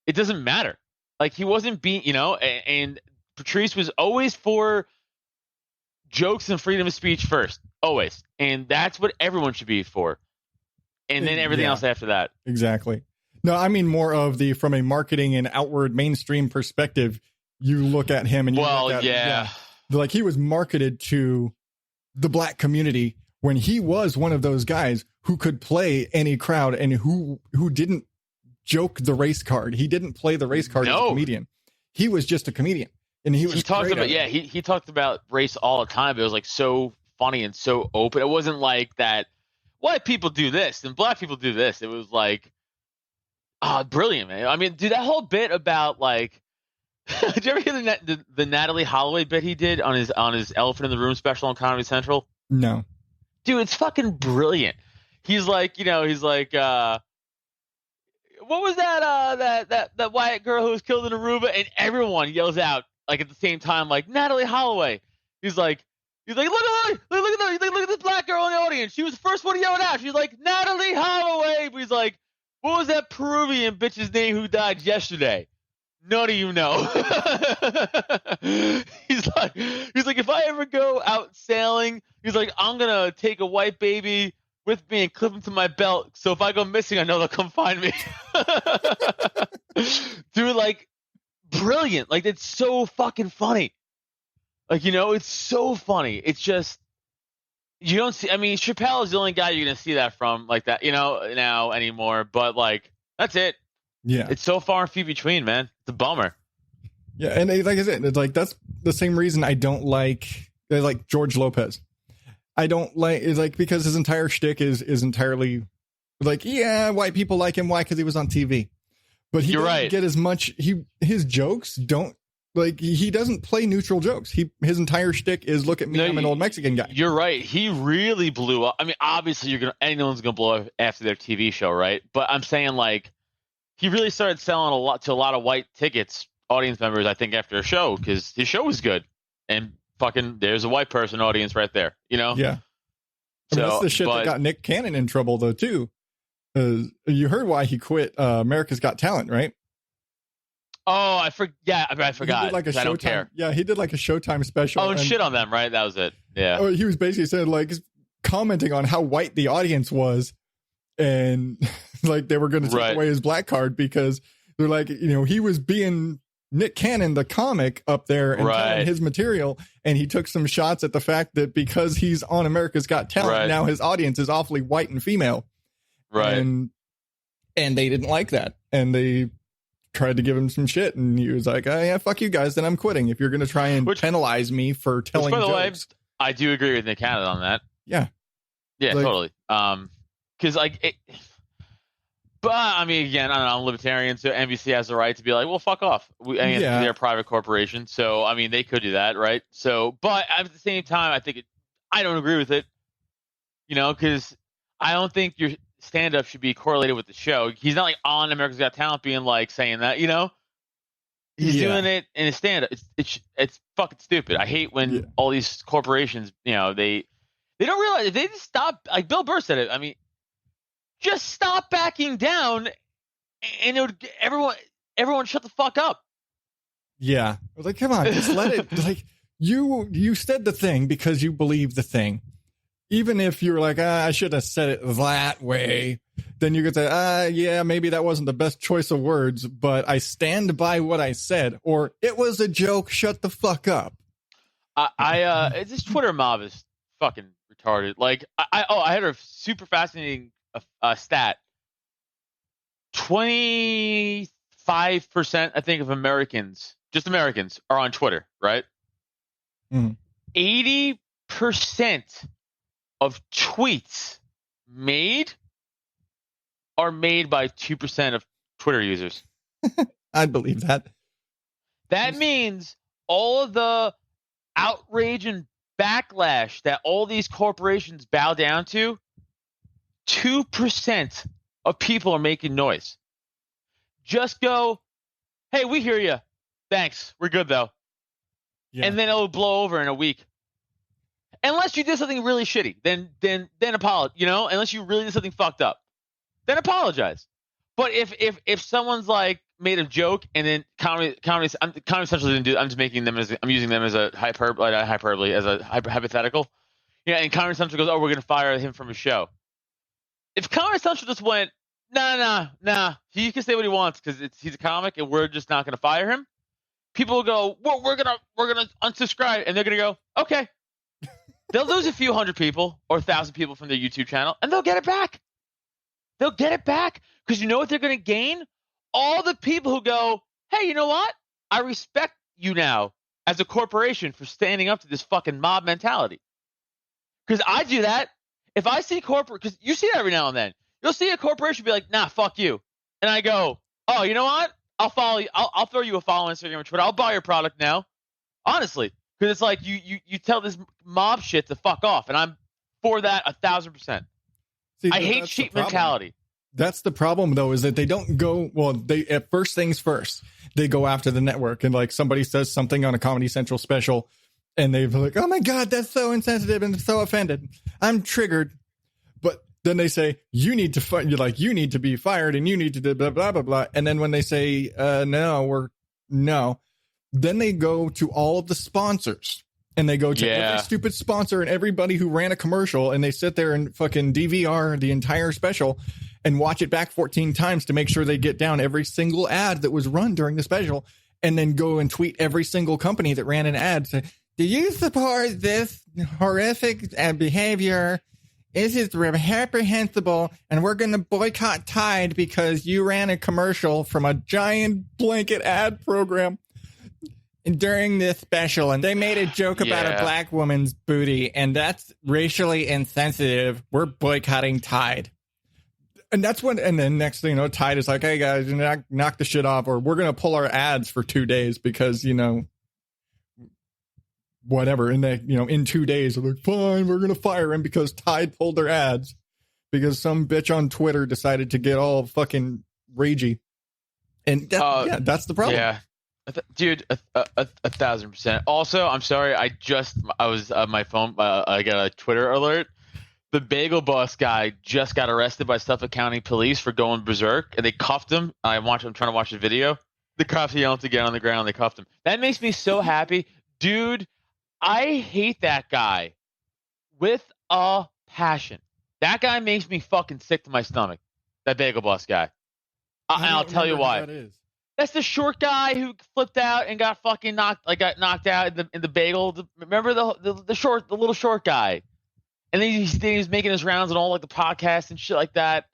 It doesn't matter. Like, he wasn't being, and Patrice was always for jokes and freedom of speech first, always. And that's what everyone should be for. And then everything else after that. Exactly. No, I mean more of from a marketing and outward mainstream perspective, you look at him and you look at, like, he was marketed to the black community when he was one of those guys who could play any crowd and who didn't joke the race card. He didn't play the race card as a comedian. He was just a comedian. And he talked about he talked about race all the time. It was like so funny and so open. It wasn't like that white people do this and black people do this. It was like, brilliant, man. I mean, dude, that whole bit about, like, did you ever hear the Natalie Holloway bit he did on his Elephant in the Room special on Comedy Central? No. Dude, it's fucking brilliant. He's like, what was that white girl who was killed in Aruba? And everyone yells out, like, at the same time, like, Natalie Holloway. He's like, look at this black girl in the audience. She was the first one to yell it out. She's like, Natalie Holloway. But he's like, what was that Peruvian bitch's name who died yesterday? None of you know. He's like, if I ever go out sailing, he's like, I'm gonna take a white baby with me and clip him to my belt. So if I go missing, I know they'll come find me. Dude, like, brilliant. Like, it's so fucking funny. Like, it's so funny. It's just, you don't see, I mean, Chappelle is the only guy you're going to see that from, like that, now anymore. But, like, that's it. Yeah. It's so far and few between, man. It's a bummer. Yeah. And like I said, it's like, that's the same reason I don't like George Lopez. I don't like, it's like, because his entire shtick is entirely like, yeah, white people like him. Why? Because he was on TV. But he doesn't get as much, his jokes don't, like, he doesn't play neutral jokes. His entire shtick is, look at me, I'm an old Mexican guy. You're right. He really blew up. I mean, obviously anyone's gonna blow up after their TV show, right? But I'm saying, like, he really started selling a lot of white tickets, audience members, I think, after a show, because his show was good. And fucking, there's a white person audience right there, Yeah. I mean, that's the shit that got Nick Cannon in trouble, though, too. You heard why he quit America's Got Talent, right? Oh, I forgot. He did like I don't care. Yeah, he did like a Showtime special. Oh, and shit on them, right? That was it. Yeah. Oh, he was basically saying, like, commenting on how white the audience was, and like they were going to take away his black card because they're like, he was being Nick Cannon, the comic, up there and telling his material, and he took some shots at the fact that because he's on America's Got Talent, now his audience is awfully white and female. Right. And they didn't like that. And they tried to give him some shit. And he was like, oh, yeah, fuck you guys. Then I'm quitting. If you're going to try and penalize me for telling jokes. By the way, I do agree with Nick Cannon on that. Yeah. Yeah, like, totally. Because, like, But I mean, again, I don't know, I'm libertarian, so NBC has the right to be like, well, fuck off. They're a private corporation, so I mean, they could do that, right? So, but at the same time, I don't agree with it, because I don't think your stand-up should be correlated with the show. He's not like on America's Got Talent being like saying that, He's doing it in his stand-up. It's fucking stupid. I hate when all these corporations, they don't realize if they just stop. Like Bill Burr said it. I mean, just stop backing down, and everyone shut the fuck up. Yeah, I was like, come on, just let it. Like you said the thing because you believe the thing, even if you're like, I should have said it that way. Then you could say, yeah, maybe that wasn't the best choice of words, but I stand by what I said, or it was a joke. Shut the fuck up. This Twitter mob is fucking retarded. Like, I had a super fascinating stat. 25%, I think, of Americans, just Americans, are on Twitter, right? 80% of tweets are made by 2% of Twitter users. I believe that. That means all of the outrage and backlash that all these corporations bow down to, 2% of people are making noise. Just go, hey, we hear you. Thanks. We're good, though. Yeah. And then it'll blow over in a week. Unless you did something really shitty, then apologize. Unless you really did something fucked up, then apologize. But if someone's like made a joke and then Comedy Central didn't do, I'm using them as a hyperbole, as a hypothetical. Yeah, and Comedy Central goes, oh, we're gonna fire him from his show. If Comedy Central just went, nah, he can say what he wants because he's a comic and we're just not gonna fire him, people will go, well, we're gonna unsubscribe, and they're gonna go, okay. They'll lose a few hundred people or 1,000 people from their YouTube channel, and they'll get it back. They'll get it back because you know what they're going to gain? All the people who go, hey, you know what? I respect you now as a corporation for standing up to this fucking mob mentality. Because I do that. If I see corporate, because you see that every now and then. You'll see a corporation be like, nah, fuck you. And I go, oh, you know what? I'll follow you. I'll throw you a follow on Instagram or Twitter. I'll buy your product now. Honestly. Because it's like you tell this mob shit to fuck off, and I'm for that 1,000%. I hate cheap mentality. That's the problem, though, is that they don't go, at first things first, they go after the network, and like somebody says something on a Comedy Central special, and they're like, oh my God, that's so insensitive and so offended. I'm triggered. But then they say, you need to be fired, and you need to do blah, blah, blah, blah. And then when they say, no. Then they go to all of the sponsors, and they go to every stupid sponsor and everybody who ran a commercial, and they sit there and fucking DVR the entire special and watch it back 14 times to make sure they get down every single ad that was run during the special, and then go and tweet every single company that ran an ad. Say, do you support this horrific behavior? This is reprehensible, and we're going to boycott Tide because you ran a commercial from a giant blanket ad program during this special, and they made a joke about a black woman's booty, and that's racially insensitive. We're boycotting Tide. And that's when, and then next thing you know, Tide is like, hey guys, knock the shit off, or we're going to pull our ads for 2 days because, whatever. And they, in 2 days, they're like, fine, we're going to fire him because Tide pulled their ads because some bitch on Twitter decided to get all fucking ragey. And that's the problem. Yeah. Dude, 1,000%. Also, I'm sorry. I was on my phone. I got a Twitter alert. The Bagel Boss guy just got arrested by Suffolk County Police for going berserk, and they cuffed him. I'm trying to watch the video. The cops yelled to get on the ground. They cuffed him. That makes me so happy, dude. I hate that guy with a passion. That guy makes me fucking sick to my stomach. That Bagel Boss guy. And I'll tell you why. That is. That's the short guy who flipped out and got fucking knocked out in the bagel. Remember the little short guy, and then he was making his rounds on all like the podcasts and shit like that.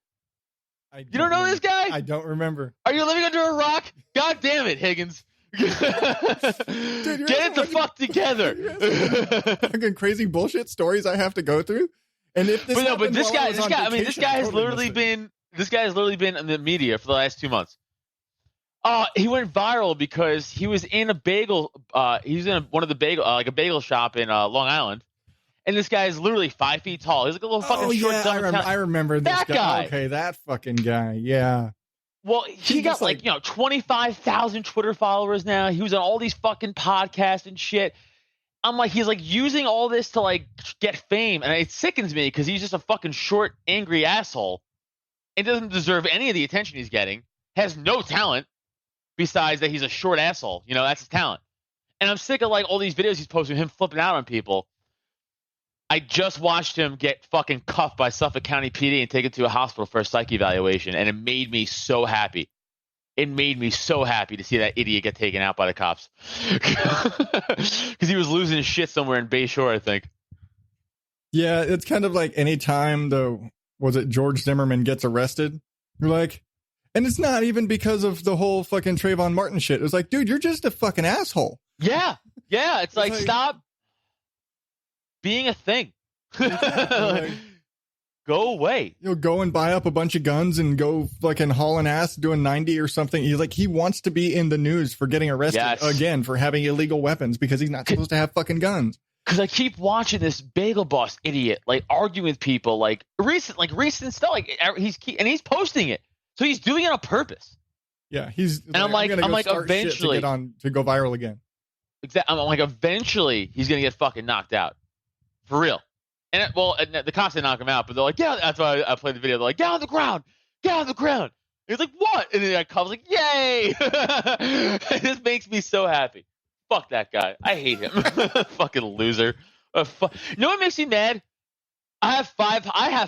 You don't know this guy? I don't remember. Are you living under a rock? God damn it, Higgins! Dude, get it the fuck together. Fucking crazy bullshit stories I have to go through. And if this, this guy has literally been This guy has literally been in the media for the last 2 months. He went viral because he was in a bagel. He was in one of the bagel, like a bagel shop in Long Island, and this guy is literally 5 feet tall. He's like a little fucking short. I remember this guy. Okay, that fucking guy. Yeah. Well, he got like 25,000 Twitter followers now. He was on all these fucking podcasts and shit. I'm like, he's like using all this to like get fame, and it sickens me because he's just a fucking short, angry asshole. It doesn't deserve any of the attention he's getting. Has no talent besides that he's a short asshole. You know, that's his talent. And I'm sick of like all these videos he's posting, him flipping out on people. I just watched him get fucking cuffed by Suffolk County PD and taken to a hospital for a psych evaluation, and it made me so happy. It made me so happy to see that idiot get taken out by the cops. Because he was losing his shit somewhere in Bayshore, I think. Yeah, it's kind of like any time George Zimmerman gets arrested, you're like, and it's not even because of the whole fucking Trayvon Martin shit. It was like, dude, you're just a fucking asshole. Yeah. It's like stop being a thing. Go away. Go and buy up a bunch of guns and go fucking hauling ass doing 90 or something. He's like, he wants to be in the news for getting arrested again for having illegal weapons because he's not supposed to have fucking guns. Because I keep watching this bagel boss idiot like arguing with people like recent stuff. Like he's posting it, so he's doing it on purpose. Yeah, I'm like eventually to go viral again. Exactly. I'm like eventually he's gonna get fucking knocked out for real. And the cops didn't knock him out, but they're like, yeah, that's why I played the video. They're like, get on the ground. And he's like, what? And then the cop's like, yay! It just makes me so happy. Fuck that guy. I hate him. Fucking loser. You know what makes me mad? I have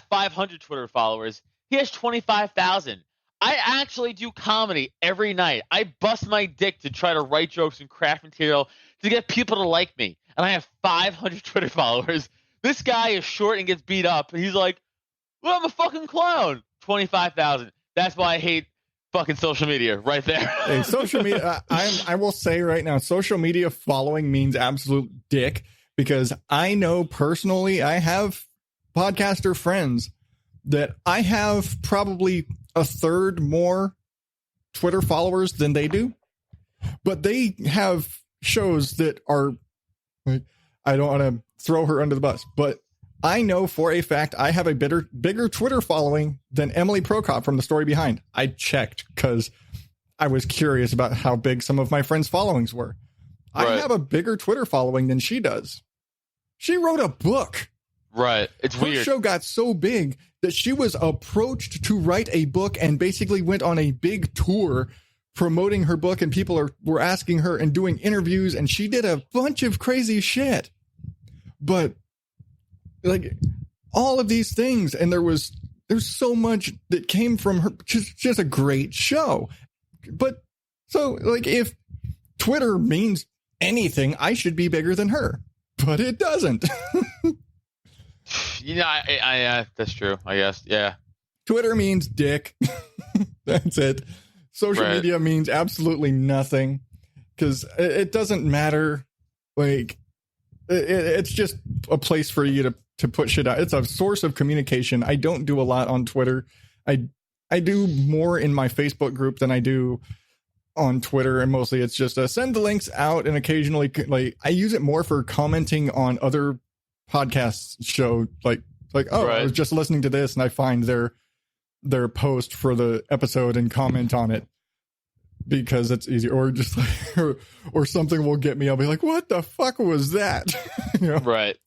500 Twitter followers. He has 25,000. I actually do comedy every night. I bust my dick to try to write jokes and craft material to get people to like me. And I have 500 Twitter followers. This guy is short and gets beat up. And he's like, well, I'm a fucking clown. 25,000. That's why I hate fucking social media right there. Hey, social media, I will say right now, social media following means absolute dick because I know personally I have podcaster friends that I have probably a third more Twitter followers than they do, but they have shows that are, I don't want to throw her under the bus, but I know for a fact I have a bigger Twitter following than Emily Prokop from The Story Behind. I checked because I was curious about how big some of my friends' followings were. Right. I have a bigger Twitter following than she does. She wrote a book. Right. It's Her weird. show got so big that she was approached to write a book and basically went on a big tour promoting her book, and people were asking her and doing interviews, and she did a bunch of crazy shit. But like all of these things, and there's so much that came from her, just a great show. But so like if Twitter means anything, I should be bigger than her, but it doesn't. I that's true, I guess. Yeah. Twitter means dick. That's it. Social media means absolutely nothing because it doesn't matter. Like it's just a place for you to put shit out. It's a source of communication. I don't do a lot on Twitter. I do more in my Facebook group than I do on Twitter, and mostly it's just send the links out, and occasionally like I use it more for commenting on other podcasts show like I was just listening to this and I find their post for the episode and comment on it because it's easier, or just like or something will get me. I'll be like, what the fuck was that? You know? Right.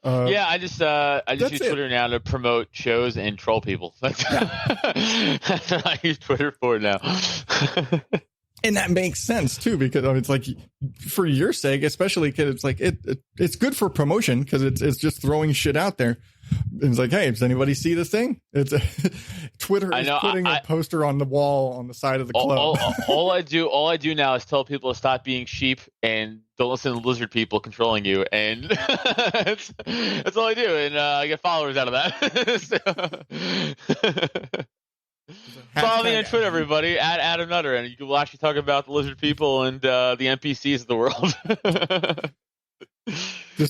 Yeah, I just use Twitter now to promote shows and troll people. That's what I use Twitter for now. And that makes sense too, because it's like for your sake, especially because it's like it's good for promotion because it's just throwing shit out there. It's like, hey, does anybody see this thing? It's Twitter is putting a poster on the wall on the side of the club. All I do now is tell people to stop being sheep and don't listen to lizard people controlling you, and that's all I do, and I get followers out of that. Follow me on Twitter, everybody, at Adam Nutter, and you will actually talk about the lizard people and the NPCs of the world.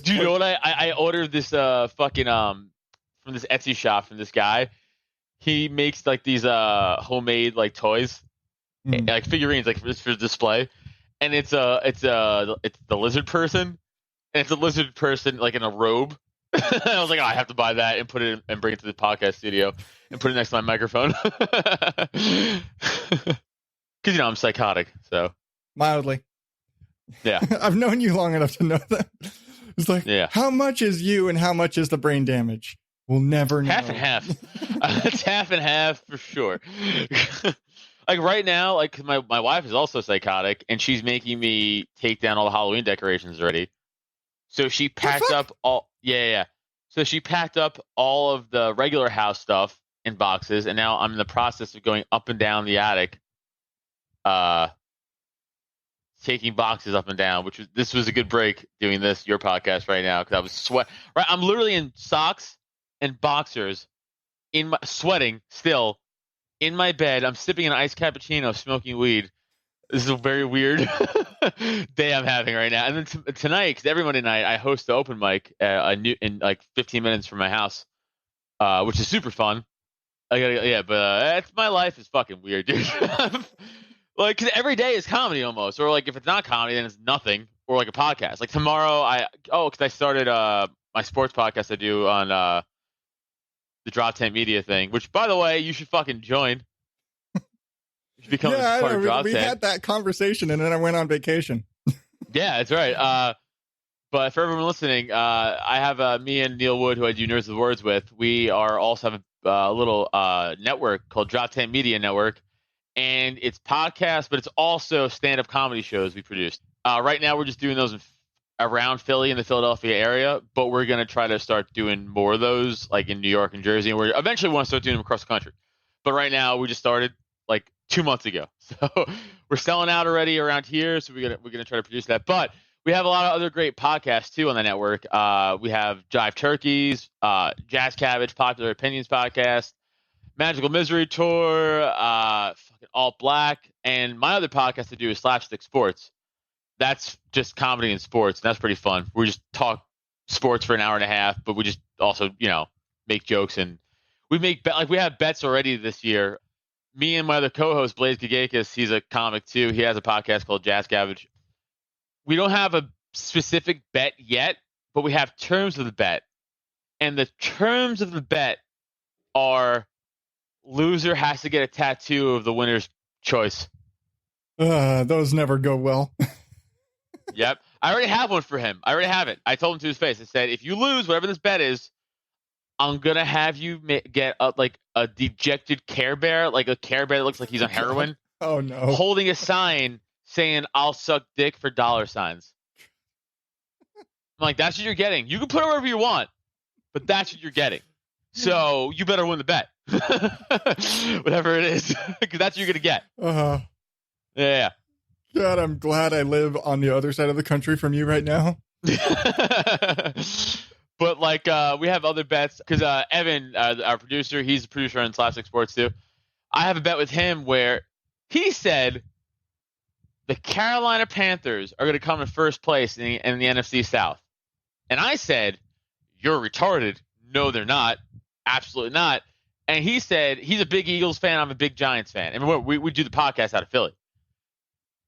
Do you know what I ordered this fucking from this Etsy shop from this guy? he makes like these homemade like toys, like figurines, like for display, and it's the lizard person, and it's a lizard person like in a robe. I was like, oh, I have to buy that and put it in, and bring it to the podcast studio and put it next to my microphone. Because I'm psychotic, so Mildly. yeah. I've known you long enough to know that. It's like, Yeah. How much is you and how much is the brain damage? We'll never know. Half and half. It's half and half for sure. Like right now, like my wife is also psychotic, and she's making me take down all the Halloween decorations already. So she packed up all. Yeah. So she packed up all of the regular house stuff in boxes, and now I'm in the process of going up and down the attic, taking boxes up and down. This was a good break doing your podcast right now, because I was Right, I'm literally in socks and boxers, sweating still, in my bed. I'm sipping an iced cappuccino, smoking weed. This is a very weird day I'm having right now. And then tonight, because every Monday night I host the open mic in like 15 minutes from my house, which is super fun. But my life is fucking weird, dude. Like, cause every day is comedy almost, or like if it's not comedy, then it's nothing, or like a podcast. Like tomorrow, because I started my sports podcast I do on the Drop 10 Media thing, which by the way, you should fucking join. You should become part of Drop 10. We had that conversation, and then I went on vacation. Yeah, that's right. But for everyone listening, I have me and Neil Wood, who I do Nerds with Words with. We also have a little network called Drop 10 Media Network, and it's podcasts, but it's also stand-up comedy shows we produce. Right now, we're just doing those around Philly in the Philadelphia area, but we're going to try to start doing more of those, like in New York and Jersey, and we eventually want to start doing them across the country. But right now, we just started like 2 months ago, so we're selling out already around here. So we're gonna try to produce that. But we have a lot of other great podcasts too on the network. We have Jive Turkeys, Jazz Cabbage, Popular Opinions Podcast, Magical Misery Tour, fucking Alt Black, and my other podcast to do is Slapstick Sports. That's just comedy and sports, and that's pretty fun. We just talk sports for an hour and a half, but we just also make jokes, and we have bets already this year. Me and my other co-host, Blaze Gagakis, he's a comic too. He has a podcast called Jazz Cabbage. We don't have a specific bet yet, but we have terms of the bet. And the terms of the bet are loser has to get a tattoo of the winner's choice. Those never go well. Yep. I already have one for him. I already have it. I told him to his face. I said, if you lose, whatever this bet is, I'm going to have you get a dejected Care Bear, like a Care Bear that looks like he's on heroin. Oh, no. Holding a sign saying, I'll suck dick for $signs. I'm like, that's what you're getting. You can put it wherever you want, but that's what you're getting. So you better win the bet. Whatever it is, because that's what you're going to get. Uh-huh. Yeah. God, I'm glad I live on the other side of the country from you right now. But like we have other bets because Evan, our producer, he's a producer on Slapstick Sports too. I have a bet with him where he said the Carolina Panthers are going to come in first place in the NFC South, and I said, "You're retarded." No, they're not. Absolutely not. And he said he's a big Eagles fan. I'm a big Giants fan, and we do the podcast out of Philly.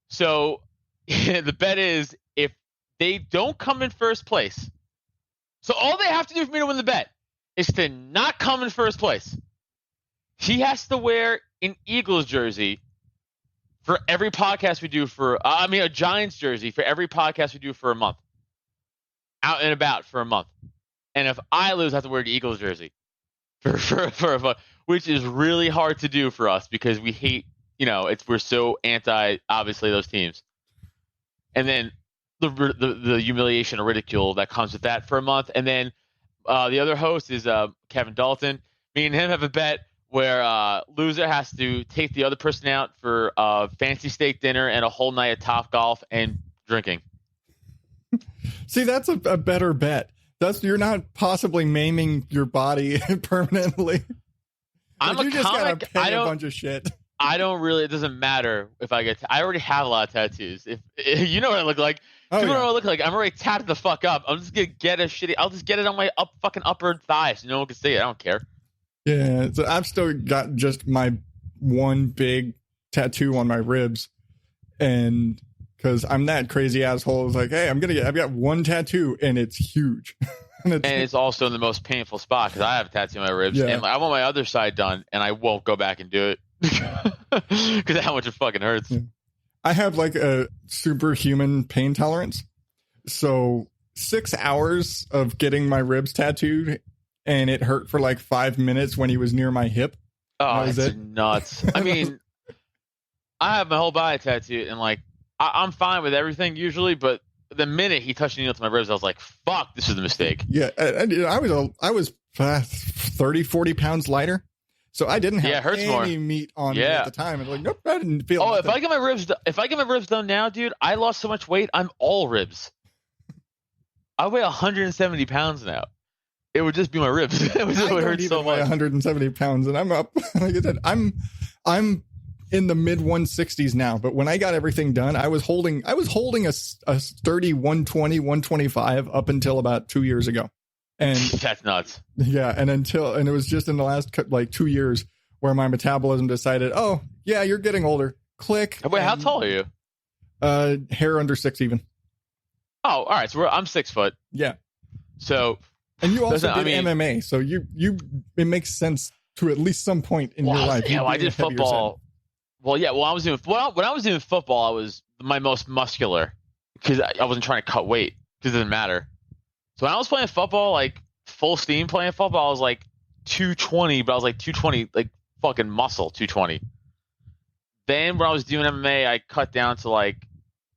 So the bet is if they don't come in first place. So all they have to do for me to win the bet is to not come in first place. He has to wear an Eagles jersey for every podcast we do a Giants jersey for every podcast we do for a month. Out and about for a month. And if I lose, I have to wear the Eagles jersey for a month, which is really hard to do for us because we hate, we're so anti, obviously, those teams. And then the humiliation or ridicule that comes with that for a month. And then the other host is Kevin Dalton. Me and him have a bet where loser has to take the other person out for a fancy steak dinner and a whole night of Top Golf and drinking. See, that's a better bet. You're not possibly maiming your body permanently. I'm you a just comic. gotta pay a bunch of shit. I don't really. It doesn't matter if I get. I already have a lot of tattoos. If you know what I look like. Oh, you know yeah. what I look like. I'm already tatted the fuck up. I'm just gonna get a shitty. I'll just get it on my fucking upper thigh so no one can see it. I don't care. Yeah, so I've still got just my one big tattoo on my ribs, and because I'm that crazy asshole, it's like, hey, I've got one tattoo, and it's huge, and it's also in the most painful spot because I have a tattoo on my ribs, and like, I want my other side done, and I won't go back and do it because of how much it fucking hurts. Yeah. I have like a superhuman pain tolerance, so 6 hours of getting my ribs tattooed. And it hurt for like 5 minutes when he was near my hip. Oh, it's nuts. I mean, I have my whole body tattooed, and like I'm fine with everything usually, but the minute he touched the needle to my ribs, I was like, "Fuck, this is a mistake." Yeah, I was 30, 40 pounds lighter, so I didn't have any meat on me at the time. And like, nope, I didn't feel. Oh, nothing. If I get my ribs done now, dude, I lost so much weight. I'm all ribs. I weigh 170 pounds now. It would just be my ribs. It would hurt so much. 170 pounds, and I'm up. Like I said, I'm in the mid 160s now. But when I got everything done, I was holding a sturdy 120, 125 up until about 2 years ago. And that's nuts. Yeah, and it was just in the last like 2 years where my metabolism decided, oh yeah, you're getting older. Click. Wait, how tall are you? Hair under 6 even. Oh, all right. So I'm 6 foot. Yeah. So. And you also did MMA, so it makes sense to at least some point in your life. Yeah, I did football. Well, yeah. When I was doing football, I was my most muscular because I wasn't trying to cut weight because it didn't matter. So when I was playing football, like full steam playing football, I was like 220, but I was like 220, like fucking muscle 220. Then when I was doing MMA, I cut down to like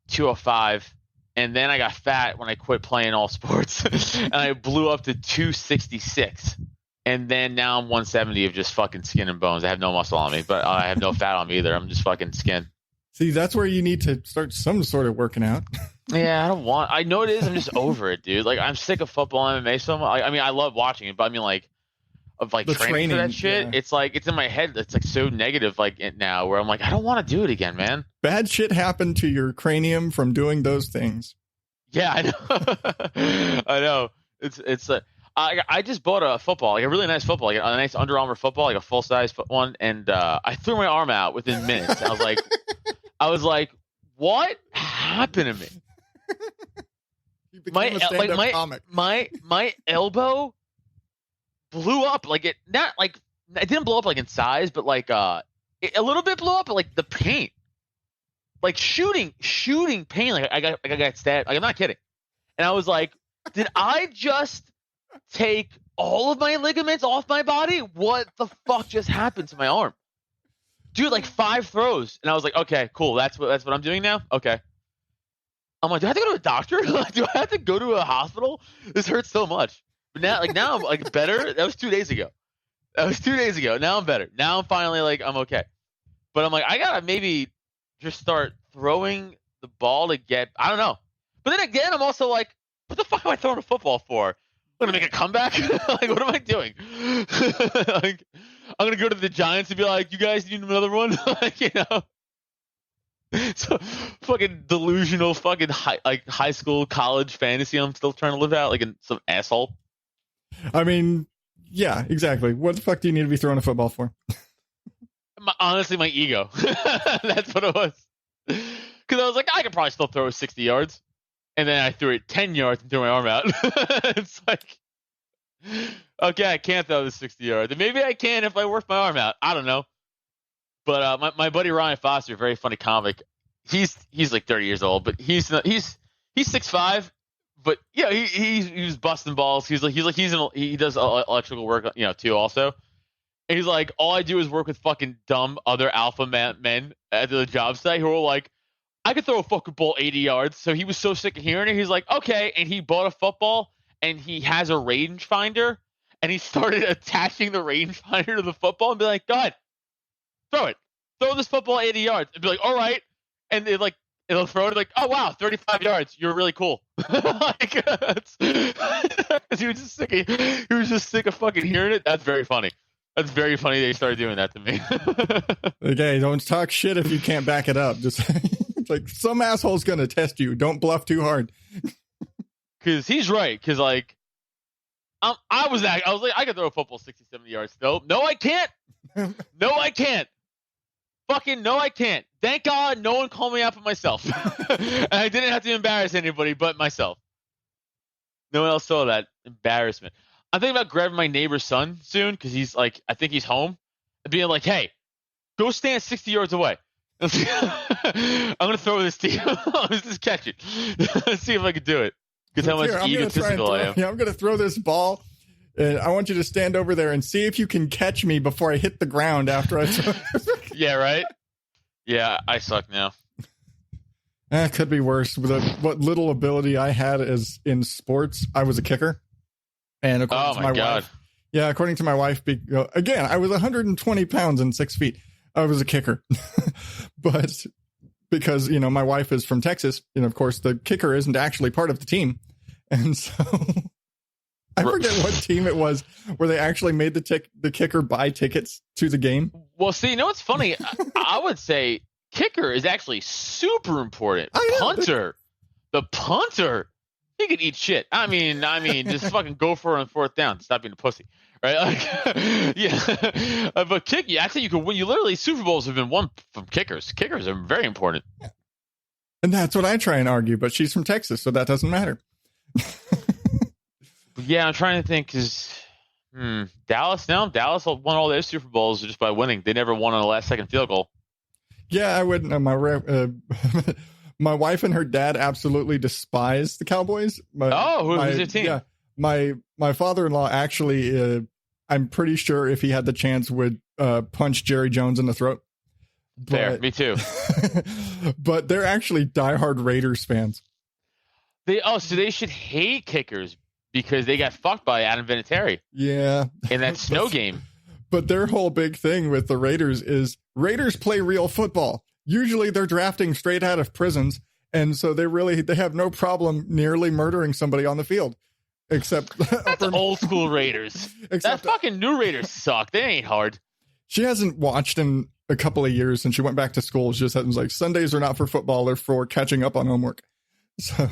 205. And then I got fat when I quit playing all sports, and I blew up to 266. And then now I'm 170 of just fucking skin and bones. I have no muscle on me, but I have no fat on me either. I'm just fucking skin. See, that's where you need to start some sort of working out. Yeah, I know it is. I'm just over it, dude. Like, I'm sick of football and MMA so much. I mean, I love watching it, but I mean, like, of like training for that shit, it's like it's in my head. It's like so negative, like now, where I'm like, I don't want to do it again, man. Bad shit happened to your cranium from doing those things. Yeah, I know. I know. It's I just bought a football, like a really nice football, like a nice Under Armour football, like a full size one, and I threw my arm out within minutes. I was like, what happened to me? My elbow blew up, like it didn't blow up like in size, but like a little bit blew up, but like the pain, like shooting pain, like I got stabbed. Like, I'm not kidding. And I was like, did I just take all of my ligaments off my body? What the fuck just happened to my arm? Dude, like 5 throws. And I was like, okay, cool. That's what I'm doing now? Okay. I'm like, do I have to go to a doctor? Do I have to go to a hospital? This hurts so much. But now I'm like better. That was 2 days ago. Now I'm better. Now I'm finally like, I'm okay. But I'm like, I gotta maybe just start throwing the ball to get, I don't know. But then again, I'm also like, what the fuck am I throwing a football for? I'm gonna make a comeback? Like, what am I doing? Like, I'm gonna go to the Giants and be like, you guys need another one? Like, you know? So fucking delusional fucking high school, college fantasy I'm still trying to live out like some asshole. I mean, yeah, exactly. What the fuck do you need to be throwing a football for? Honestly, my ego. That's what it was. Because I was like, I could probably still throw 60 yards. And then I threw it 10 yards and threw my arm out. It's like, okay, I can't throw the 60 yards. And maybe I can if I work my arm out. I don't know. But my buddy Ryan Foster, very funny comic. He's like 30 years old, but he's 6'5". But yeah, he was busting balls. He does electrical work, you know, too also. And he's like, all I do is work with fucking dumb other alpha men at the job site who are like, I could throw a fucking ball 80 yards. So he was so sick of hearing it. He's like, okay. And he bought a football and he has a rangefinder and he started attaching the rangefinder to the football and be like, go ahead, throw it. Throw this football 80 yards. And be like, all right. And it'll throw it like, oh wow, 35 yards. You're really cool. Like, he was just sick of fucking hearing it. That's very funny. That's very funny they started doing that to me. Okay, don't talk shit if you can't back it up. Just it's like some asshole's gonna test you. Don't bluff too hard. Because he's right. Because like I was like, I could throw a football 60, 70 yards. No, I can't. No, I can't. Fucking no, I can't. Thank God no one called me out for myself. And I didn't have to embarrass anybody but myself. No one else saw that embarrassment. I'm thinking about grabbing my neighbor's son soon because he's like, I think he's home, and being like, hey, go stand 60 yards away. I'm going to throw this to you. Let's just catch it. Let's see if I can do it. Because how much egotistical I am. Yeah, I'm going to throw this ball, and I want you to stand over there and see if you can catch me before I hit the ground after I throw. Yeah, right? Yeah, I suck now. It could be worse. With what little ability I had as in sports, I was a kicker. And according to my wife, according to my wife, again, I was 120 pounds and 6 feet. I was a kicker. But because, my wife is from Texas, and of course the kicker isn't actually part of the team. And so I forget what team it was where they actually made the kicker buy tickets to the game. Well, see, what's funny? I would say kicker is actually super important. The punter, he could eat shit. I mean, just fucking go for it on fourth down. Stop being a pussy, right? Like, yeah. But actually, you can win. You literally Super Bowls have been won from kickers. Kickers are very important. Yeah. And that's what I try and argue. But she's from Texas, so that doesn't matter. Yeah, I'm trying to think. Dallas won all their Super Bowls just by winning. They never won on a last-second field goal. Yeah, I wouldn't. My wife and her dad absolutely despise the Cowboys. Who's your team? Yeah, my father-in-law actually, I'm pretty sure if he had the chance would punch Jerry Jones in the throat. Fair, me too. But they're actually diehard Raiders fans. So they should hate kickers because they got fucked by Adam Vinatieri. Yeah, in that snow game. But their whole big thing with the Raiders is Raiders play real football. Usually they're drafting straight out of prisons, and so they have no problem nearly murdering somebody on the field. Except that's old school Raiders. That fucking new Raiders suck. They ain't hard. She hasn't watched in a couple of years since she went back to school. She just was like, Sundays are not for football, they're for catching up on homework. So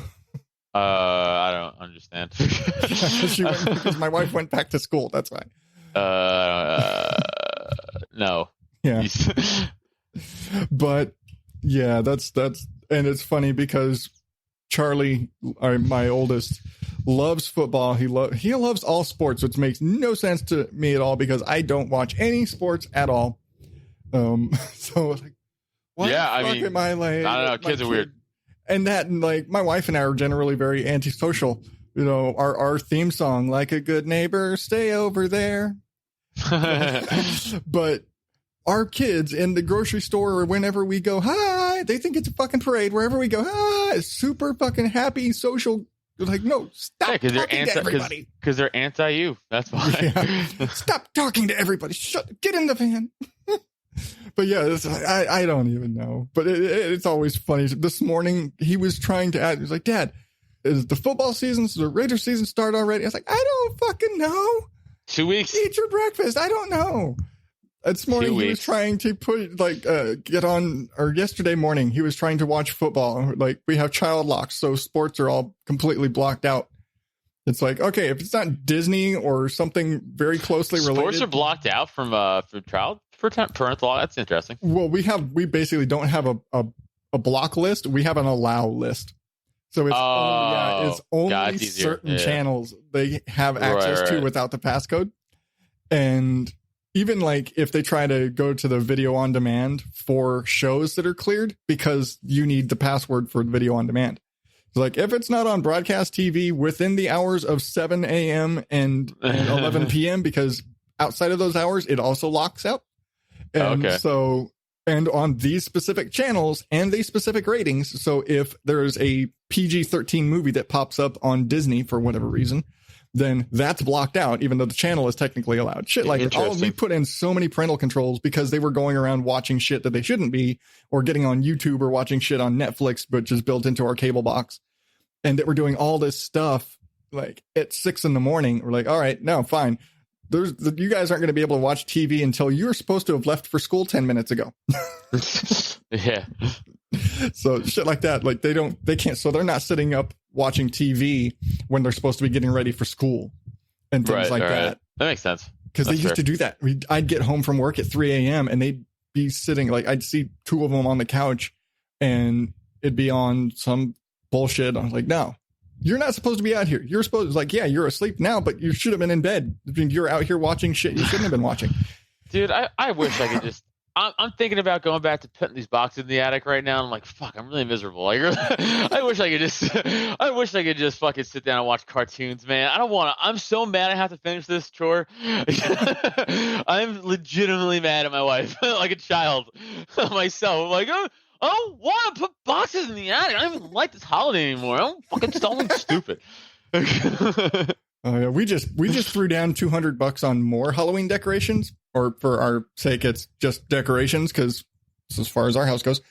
I don't understand. Because my wife went back to school. That's why. No. Yeah. But yeah, that's and it's funny because Charlie, my oldest, loves football. He loves all sports, which makes no sense to me at all because I don't watch any sports at all. So like, why am I like? I don't know. Kids are weird. And that, like, my wife and I are generally very antisocial. Our theme song, like a good neighbor, stay over there. But our kids in the grocery store or whenever we go, hi, they think it's a fucking parade. Wherever we go, hi, super fucking happy, social. They're like, no, stop talking to everybody. Because they're anti-you. That's why. Yeah. Stop talking to everybody. Get in the van. But yeah, I don't even know. But it's always funny. This morning, he was trying to add, he was like, Dad, is the football season, does the Raiders season start already? I was like, I don't fucking know. 2 weeks. Eat your breakfast. I don't know. This morning, he was trying to yesterday morning, he was trying to watch football. Like, we have child locks, so sports are all completely blocked out. It's like, okay, if it's not Disney or something very closely related. Sports are blocked out from parental law. That's interesting. Well, we basically don't have a block list. We have an allow list. So it's only certain channels they have access to without the passcode. And even like if they try to go to the video on demand for shows that are cleared, because you need the password for video on demand. So like if it's not on broadcast TV within the hours of 7 a.m. and 11 p.m., because outside of those hours, it also locks out. And so, and on these specific channels and these specific ratings. So if there's a PG-13 movie that pops up on Disney for whatever reason, then that's blocked out, even though the channel is technically allowed. Shit like we put in so many parental controls because they were going around watching shit that they shouldn't be, or getting on YouTube or watching shit on Netflix, which is built into our cable box. And that we're doing all this stuff like at 6 a.m. We're like, all right, no, fine. You guys aren't going to be able to watch TV until you're supposed to have left for school 10 minutes ago. Yeah. So shit like that, like they can't. So they're not sitting up watching TV when they're supposed to be getting ready for school. and things like that. That makes sense. Because they used to do that. I'd get home from work at 3 a.m. and they'd be sitting, like, I'd see two of them on the couch and it'd be on some bullshit. I was like, no, you're not supposed to be out here. You're supposed to, like, yeah, you're asleep now, but you should have been in bed. You're out here watching shit you shouldn't have been watching. Dude, I wish I could just. I'm thinking about going back to putting these boxes in the attic right now. And I'm like, fuck, I'm really miserable. Like, I wish I could just fucking sit down and watch cartoons, man. I don't want to. I'm so mad I have to finish this chore. I'm legitimately mad at my wife, like a child myself. I'm like, I don't want to put boxes in the attic. I don't even like this holiday anymore. I'm fucking something stupid. Yeah, we just threw down $200 on more Halloween decorations, or for our sake, it's just decorations because as far as our house goes,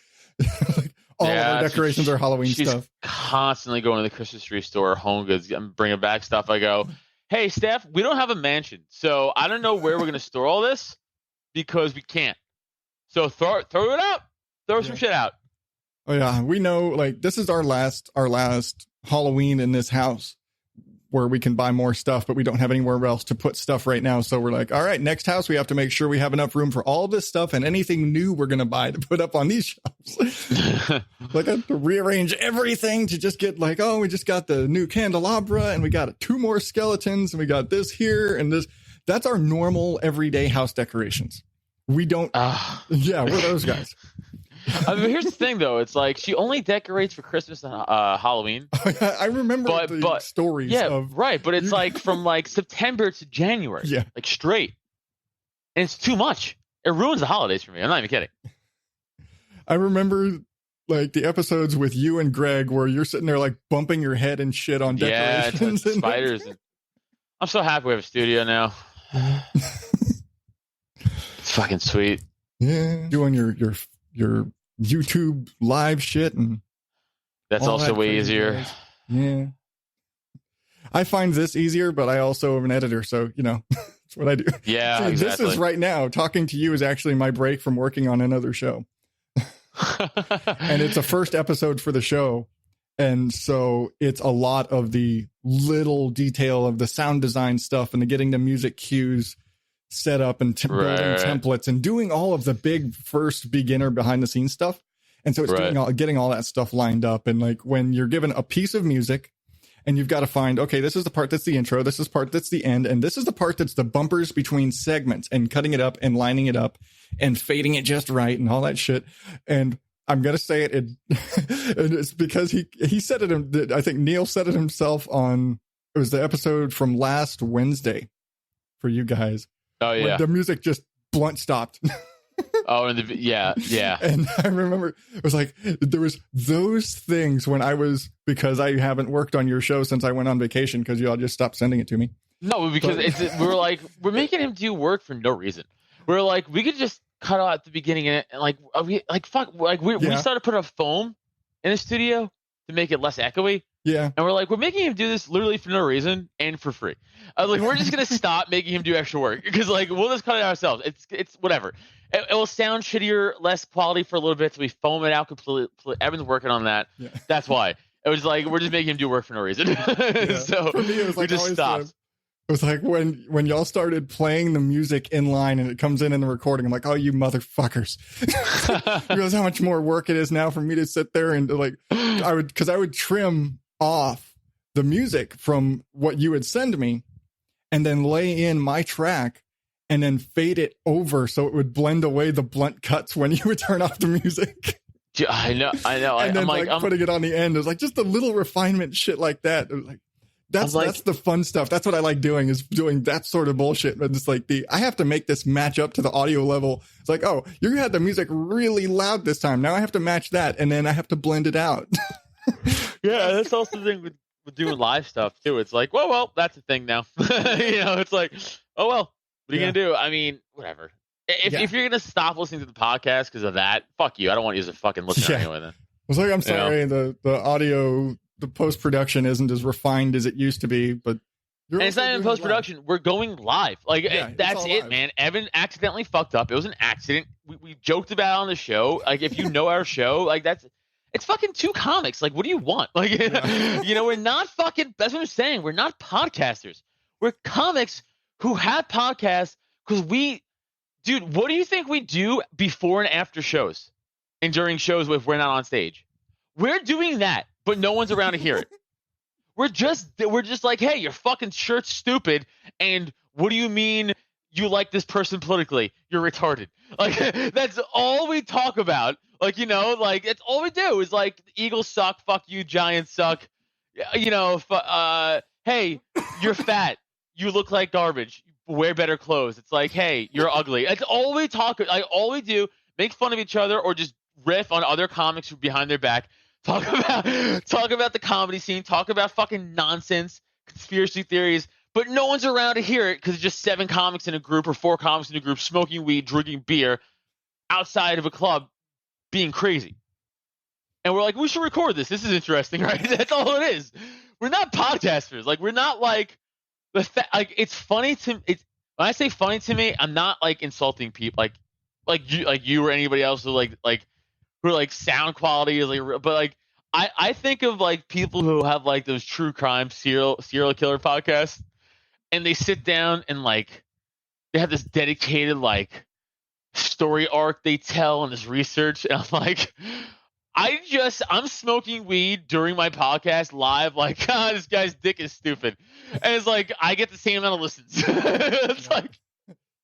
like, all of our decorations are Halloween stuff. Constantly going to the Christmas tree store, Home Goods, and bringing back stuff. I go, hey, Steph, we don't have a mansion, so I don't know where we're gonna store all this because we can't. So throw it out, throw some shit out. Oh yeah, we know. Like, this is our last Halloween in this house, where we can buy more stuff, but we don't have anywhere else to put stuff right now. So we're like, all right, next house, we have to make sure we have enough room for all this stuff and anything new we're going to buy to put up on these shelves. Like, I have to rearrange everything to just get like, oh, we just got the new candelabra and we got 2 more skeletons and we got this here and this. That's our normal everyday house decorations. We don't. Yeah, we're those guys. I mean, here's the thing, though. It's like she only decorates for Christmas and Halloween. I remember the stories. Yeah, right. But it's like from like September to January. Yeah, like straight. And it's too much. It ruins the holidays for me. I'm not even kidding. I remember like the episodes with you and Greg where you're sitting there like bumping your head and shit on decorations. Yeah, and spiders. I'm so happy we have a studio now. It's fucking sweet. Yeah, doing your YouTube live shit, and that's also way easier. Guys. Yeah, I find this easier, but I also am an editor, so you know that's what I do. Yeah, so exactly. This is right now. Talking to you is actually my break from working on another show, and it's a first episode for the show, and so it's a lot of the little detail of the sound design stuff and the getting the music cues set up and building templates and doing all of the big first beginner behind the scenes stuff. And so it's getting all that stuff lined up. And like when you're given a piece of music and you've got to find, okay, this is the part that's the intro, this is the part that's the end, and this is the part that's the bumpers between segments, and cutting it up and lining it up and fading it just right and all that shit. And I'm going to say it, and it's because he said it, I think Neil said it himself on, it was the episode from last Wednesday for you guys. Oh yeah, the music just blunt stopped. Oh, and yeah. And I remember it was like there was those things when because I haven't worked on your show since I went on vacation because y'all just stopped sending it to me. No, because we're making him do work for no reason. We're like, we could just cut out the beginning and we started putting a foam in the studio to make it less echoey. Yeah. And we're like, we're making him do this literally for no reason and for free. Like, we're just going to stop making him do extra work because, like, we'll just cut it ourselves. It's whatever. It will sound shittier, less quality for a little bit, so we foam it out completely. Evan's working on that. Yeah. That's why. It was like, we're just making him do work for no reason. Yeah. So for me, it was like we just stopped. It was like when y'all started playing the music in line and it comes in the recording, I'm like, oh, you motherfuckers. You realize how much more work it is now for me to sit there and, like, I would trim off the music from what you would send me and then lay in my track and then fade it over so it would blend away the blunt cuts when you would turn off the music. I know. And then I'm putting it on the end. It was like just a little refinement shit like that. It was like that's the fun stuff. That's what I like doing, is doing that sort of bullshit. But it's like I have to make this match up to the audio level. It's like, oh, you had the music really loud this time. Now I have to match that, and then I have to blend it out. Yeah, that's also the thing with doing live stuff too. It's like, well, that's a thing now. It's like, oh well, what are you gonna do? I mean, whatever. If you're gonna stop listening to the podcast because of that, fuck you. I don't want you as a fucking listener anyway. Then I was like, I'm sorry, the audio, the post production isn't as refined as it used to be, but and it's not even post production. We're going live. Like that's it, man. Evan accidentally fucked up. It was an accident. We joked about it on the show. Like, if you know our show, like it's fucking 2 comics. Like, what do you want? Like, we're not fucking, that's what I'm saying. We're not podcasters. We're comics who have podcasts because dude, what do you think we do before and after shows and during shows if we're not on stage? We're doing that, but no one's around to hear it. We're just like, hey, your fucking shirt's stupid, and what do you mean you like this person politically? You're retarded. Like, that's all we talk about. Like, like, it's all we do is like, Eagles suck, fuck you, Giants suck. Hey, you're fat. You look like garbage. Wear better clothes. It's like, hey, you're ugly. That's all we talk. Like, all we do, make fun of each other or just riff on other comics who behind their back. Talk about the comedy scene. Talk about fucking nonsense, conspiracy theories. But no one's around to hear it because it's just 7 comics in a group or 4 comics in a group smoking weed, drinking beer outside of a club, being crazy. And we're like, we should record this. This is interesting, right? That's all it is. We're not podcasters. Like, we're not like it's funny to when I say funny to me, I'm not like insulting people like you or anybody else who who are like sound quality is like, but like I think of like people who have like those true crime serial killer podcasts, and they sit down and like they have this dedicated like story arc they tell and this research, and I'm like, I'm smoking weed during my podcast live, like, this guy's dick is stupid. And it's like, I get the same amount of listens. It's like,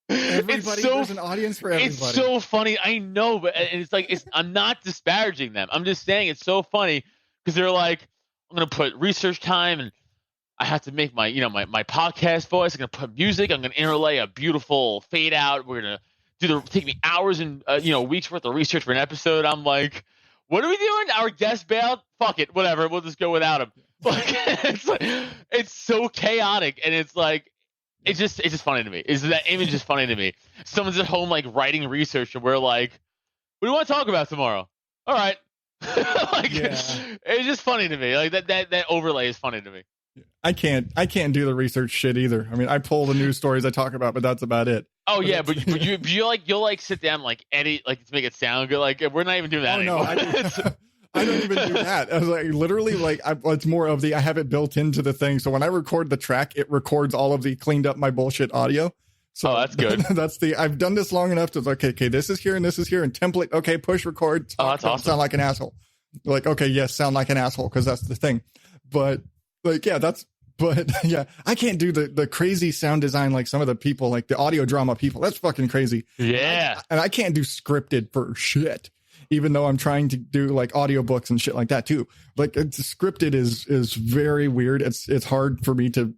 there's an audience for everybody. It's so funny. I know, but it's like, I'm not disparaging them. I'm just saying it's so funny because they're like, I'm going to put research time and I have to make my podcast voice. I'm going to put music. I'm going to interlay a beautiful fade out. We're going to take me hours and, weeks worth of research for an episode. I'm like, what are we doing? Our guest bailed? Fuck it. Whatever. We'll just go without him. Like, it's so chaotic, and it's like, it's just funny to me. That image is funny to me. Someone's at home, like, writing research, and we're like, what do you want to talk about tomorrow? All right. It's just funny to me. Like, that overlay is funny to me. I can't do the research shit either. I mean, I pull the news stories I talk about, but that's about it. Oh yeah, but you'll like sit down like edit like to make it sound good. Like we're not even doing that anymore. No, I don't even do that. I was like literally like it's more of I have it built into the thing. So when I record the track, it records all of the cleaned up my bullshit audio. So that's good. I've done this long enough to like, okay, this is here and this is here and template. Okay, push record. That's awesome. Sound like an asshole. Like, okay, yes, sound like an asshole because that's the thing. But like, yeah, I can't do the crazy sound design like some of the people, like the audio drama people. That's fucking crazy. Yeah. And I can't do scripted for shit, even though I'm trying to do like audiobooks and shit like that too. Like scripted is very weird. It's hard for me to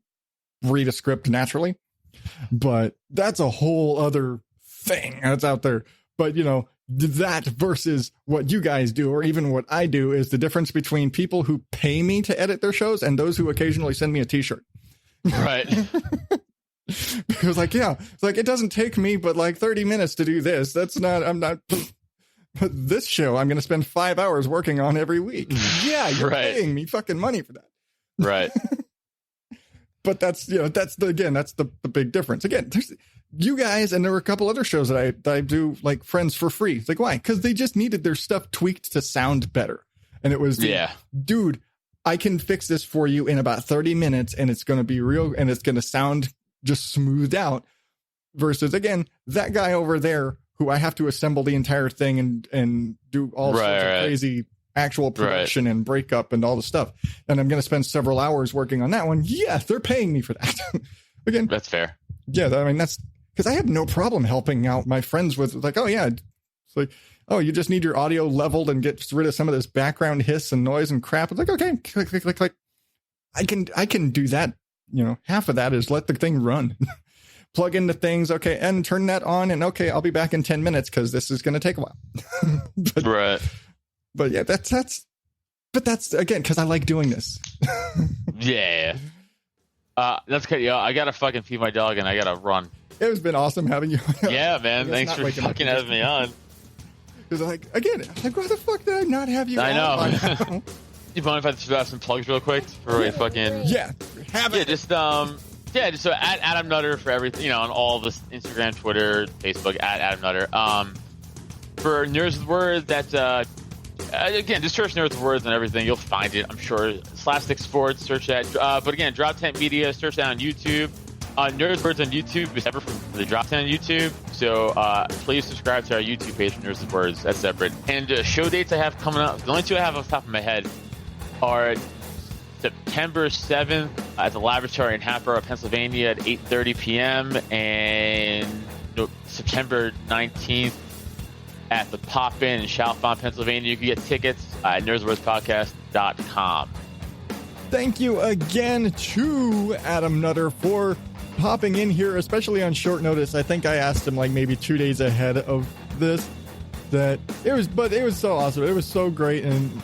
read a script naturally, but that's a whole other thing that's out there. But that versus what you guys do, or even what I do, is the difference between people who pay me to edit their shows and those who occasionally send me a t-shirt. Right. Because it's like, it doesn't take me but like 30 minutes to do this. But this show I'm going to spend 5 hours working on every week. Yeah, you're paying me fucking money for that. Right. But that's the big difference. Again, there's you guys, and there were a couple other shows that I do like friends for free. It's like, why? Because they just needed their stuff tweaked to sound better. And it was, dude, I can fix this for you in about 30 minutes and it's going to be real and it's going to sound just smoothed out. Versus, again, that guy over there who I have to assemble the entire thing and do all sorts of crazy actual production and breakup and all the stuff. And I'm going to spend several hours working on that one. Yeah, they're paying me for that. Again, that's fair. Yeah, I mean, that's because I have no problem helping out my friends with like, oh yeah, it's like, oh, you just need your audio leveled and get rid of some of this background hiss and noise and crap. It's like, okay, click. I can do that. Half of that is let the thing run, plug into things. Okay. And turn that on. And okay, I'll be back in 10 minutes because this is going to take a while. But yeah, that's again, because I like doing this. Yeah. That's good. Yeah, I got to fucking feed my dog and I got to run. It has been awesome having you. Yeah, man. Thanks for fucking having me on. Because like, again, like, why the fuck did I not have you on? I know. You mind if I throw out some plugs real quick for a fucking... Yeah, have it. Yeah, just so at Adam Nutter for everything, on all this Instagram, Twitter, Facebook, at Adam Nutter. For Nerds with Words, that's, again, just search Nerds with Words and everything. You'll find it, I'm sure. Slapstick Sports, search that. But again, Drop Tent Media, search that on YouTube. Nerds Words on YouTube is separate from the Drop 10 on YouTube. So please subscribe to our YouTube page for Nerds Words. That's separate. And show dates I have coming up, the only two I have off the top of my head are September 7th at the Laboratory in Hatboro, Pennsylvania at 8:30 p.m. and September 19th at the Pop-In in Chalfont, Pennsylvania. You can get tickets at nerdswordspodcast.com. Thank you again to Adam Nutter for popping in here, especially on short notice. I think I asked him like maybe 2 days ahead of this. But it was so awesome. It was so great. And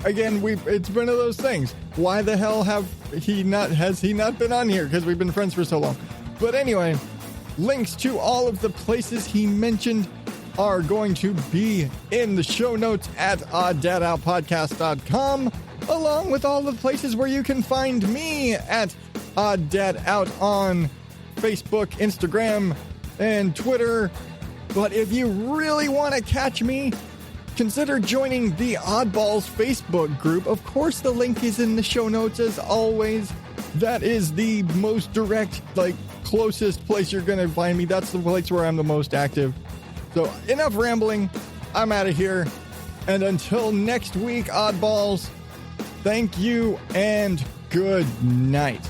again, it's one of those things. Why the hell has he not been on here? Because we've been friends for so long. But anyway, links to all of the places he mentioned are going to be in the show notes at odddadoutpodcast.com, along with all the places where you can find me at odddadout on Facebook, Instagram, and Twitter. But if you really want to catch me, consider joining the Oddballs Facebook group. Of course, the link is in the show notes as always. That is the most direct, closest place you're going to find me. That's the place where I'm the most active. So enough rambling. I'm out of here. And until next week, Oddballs, thank you and good night.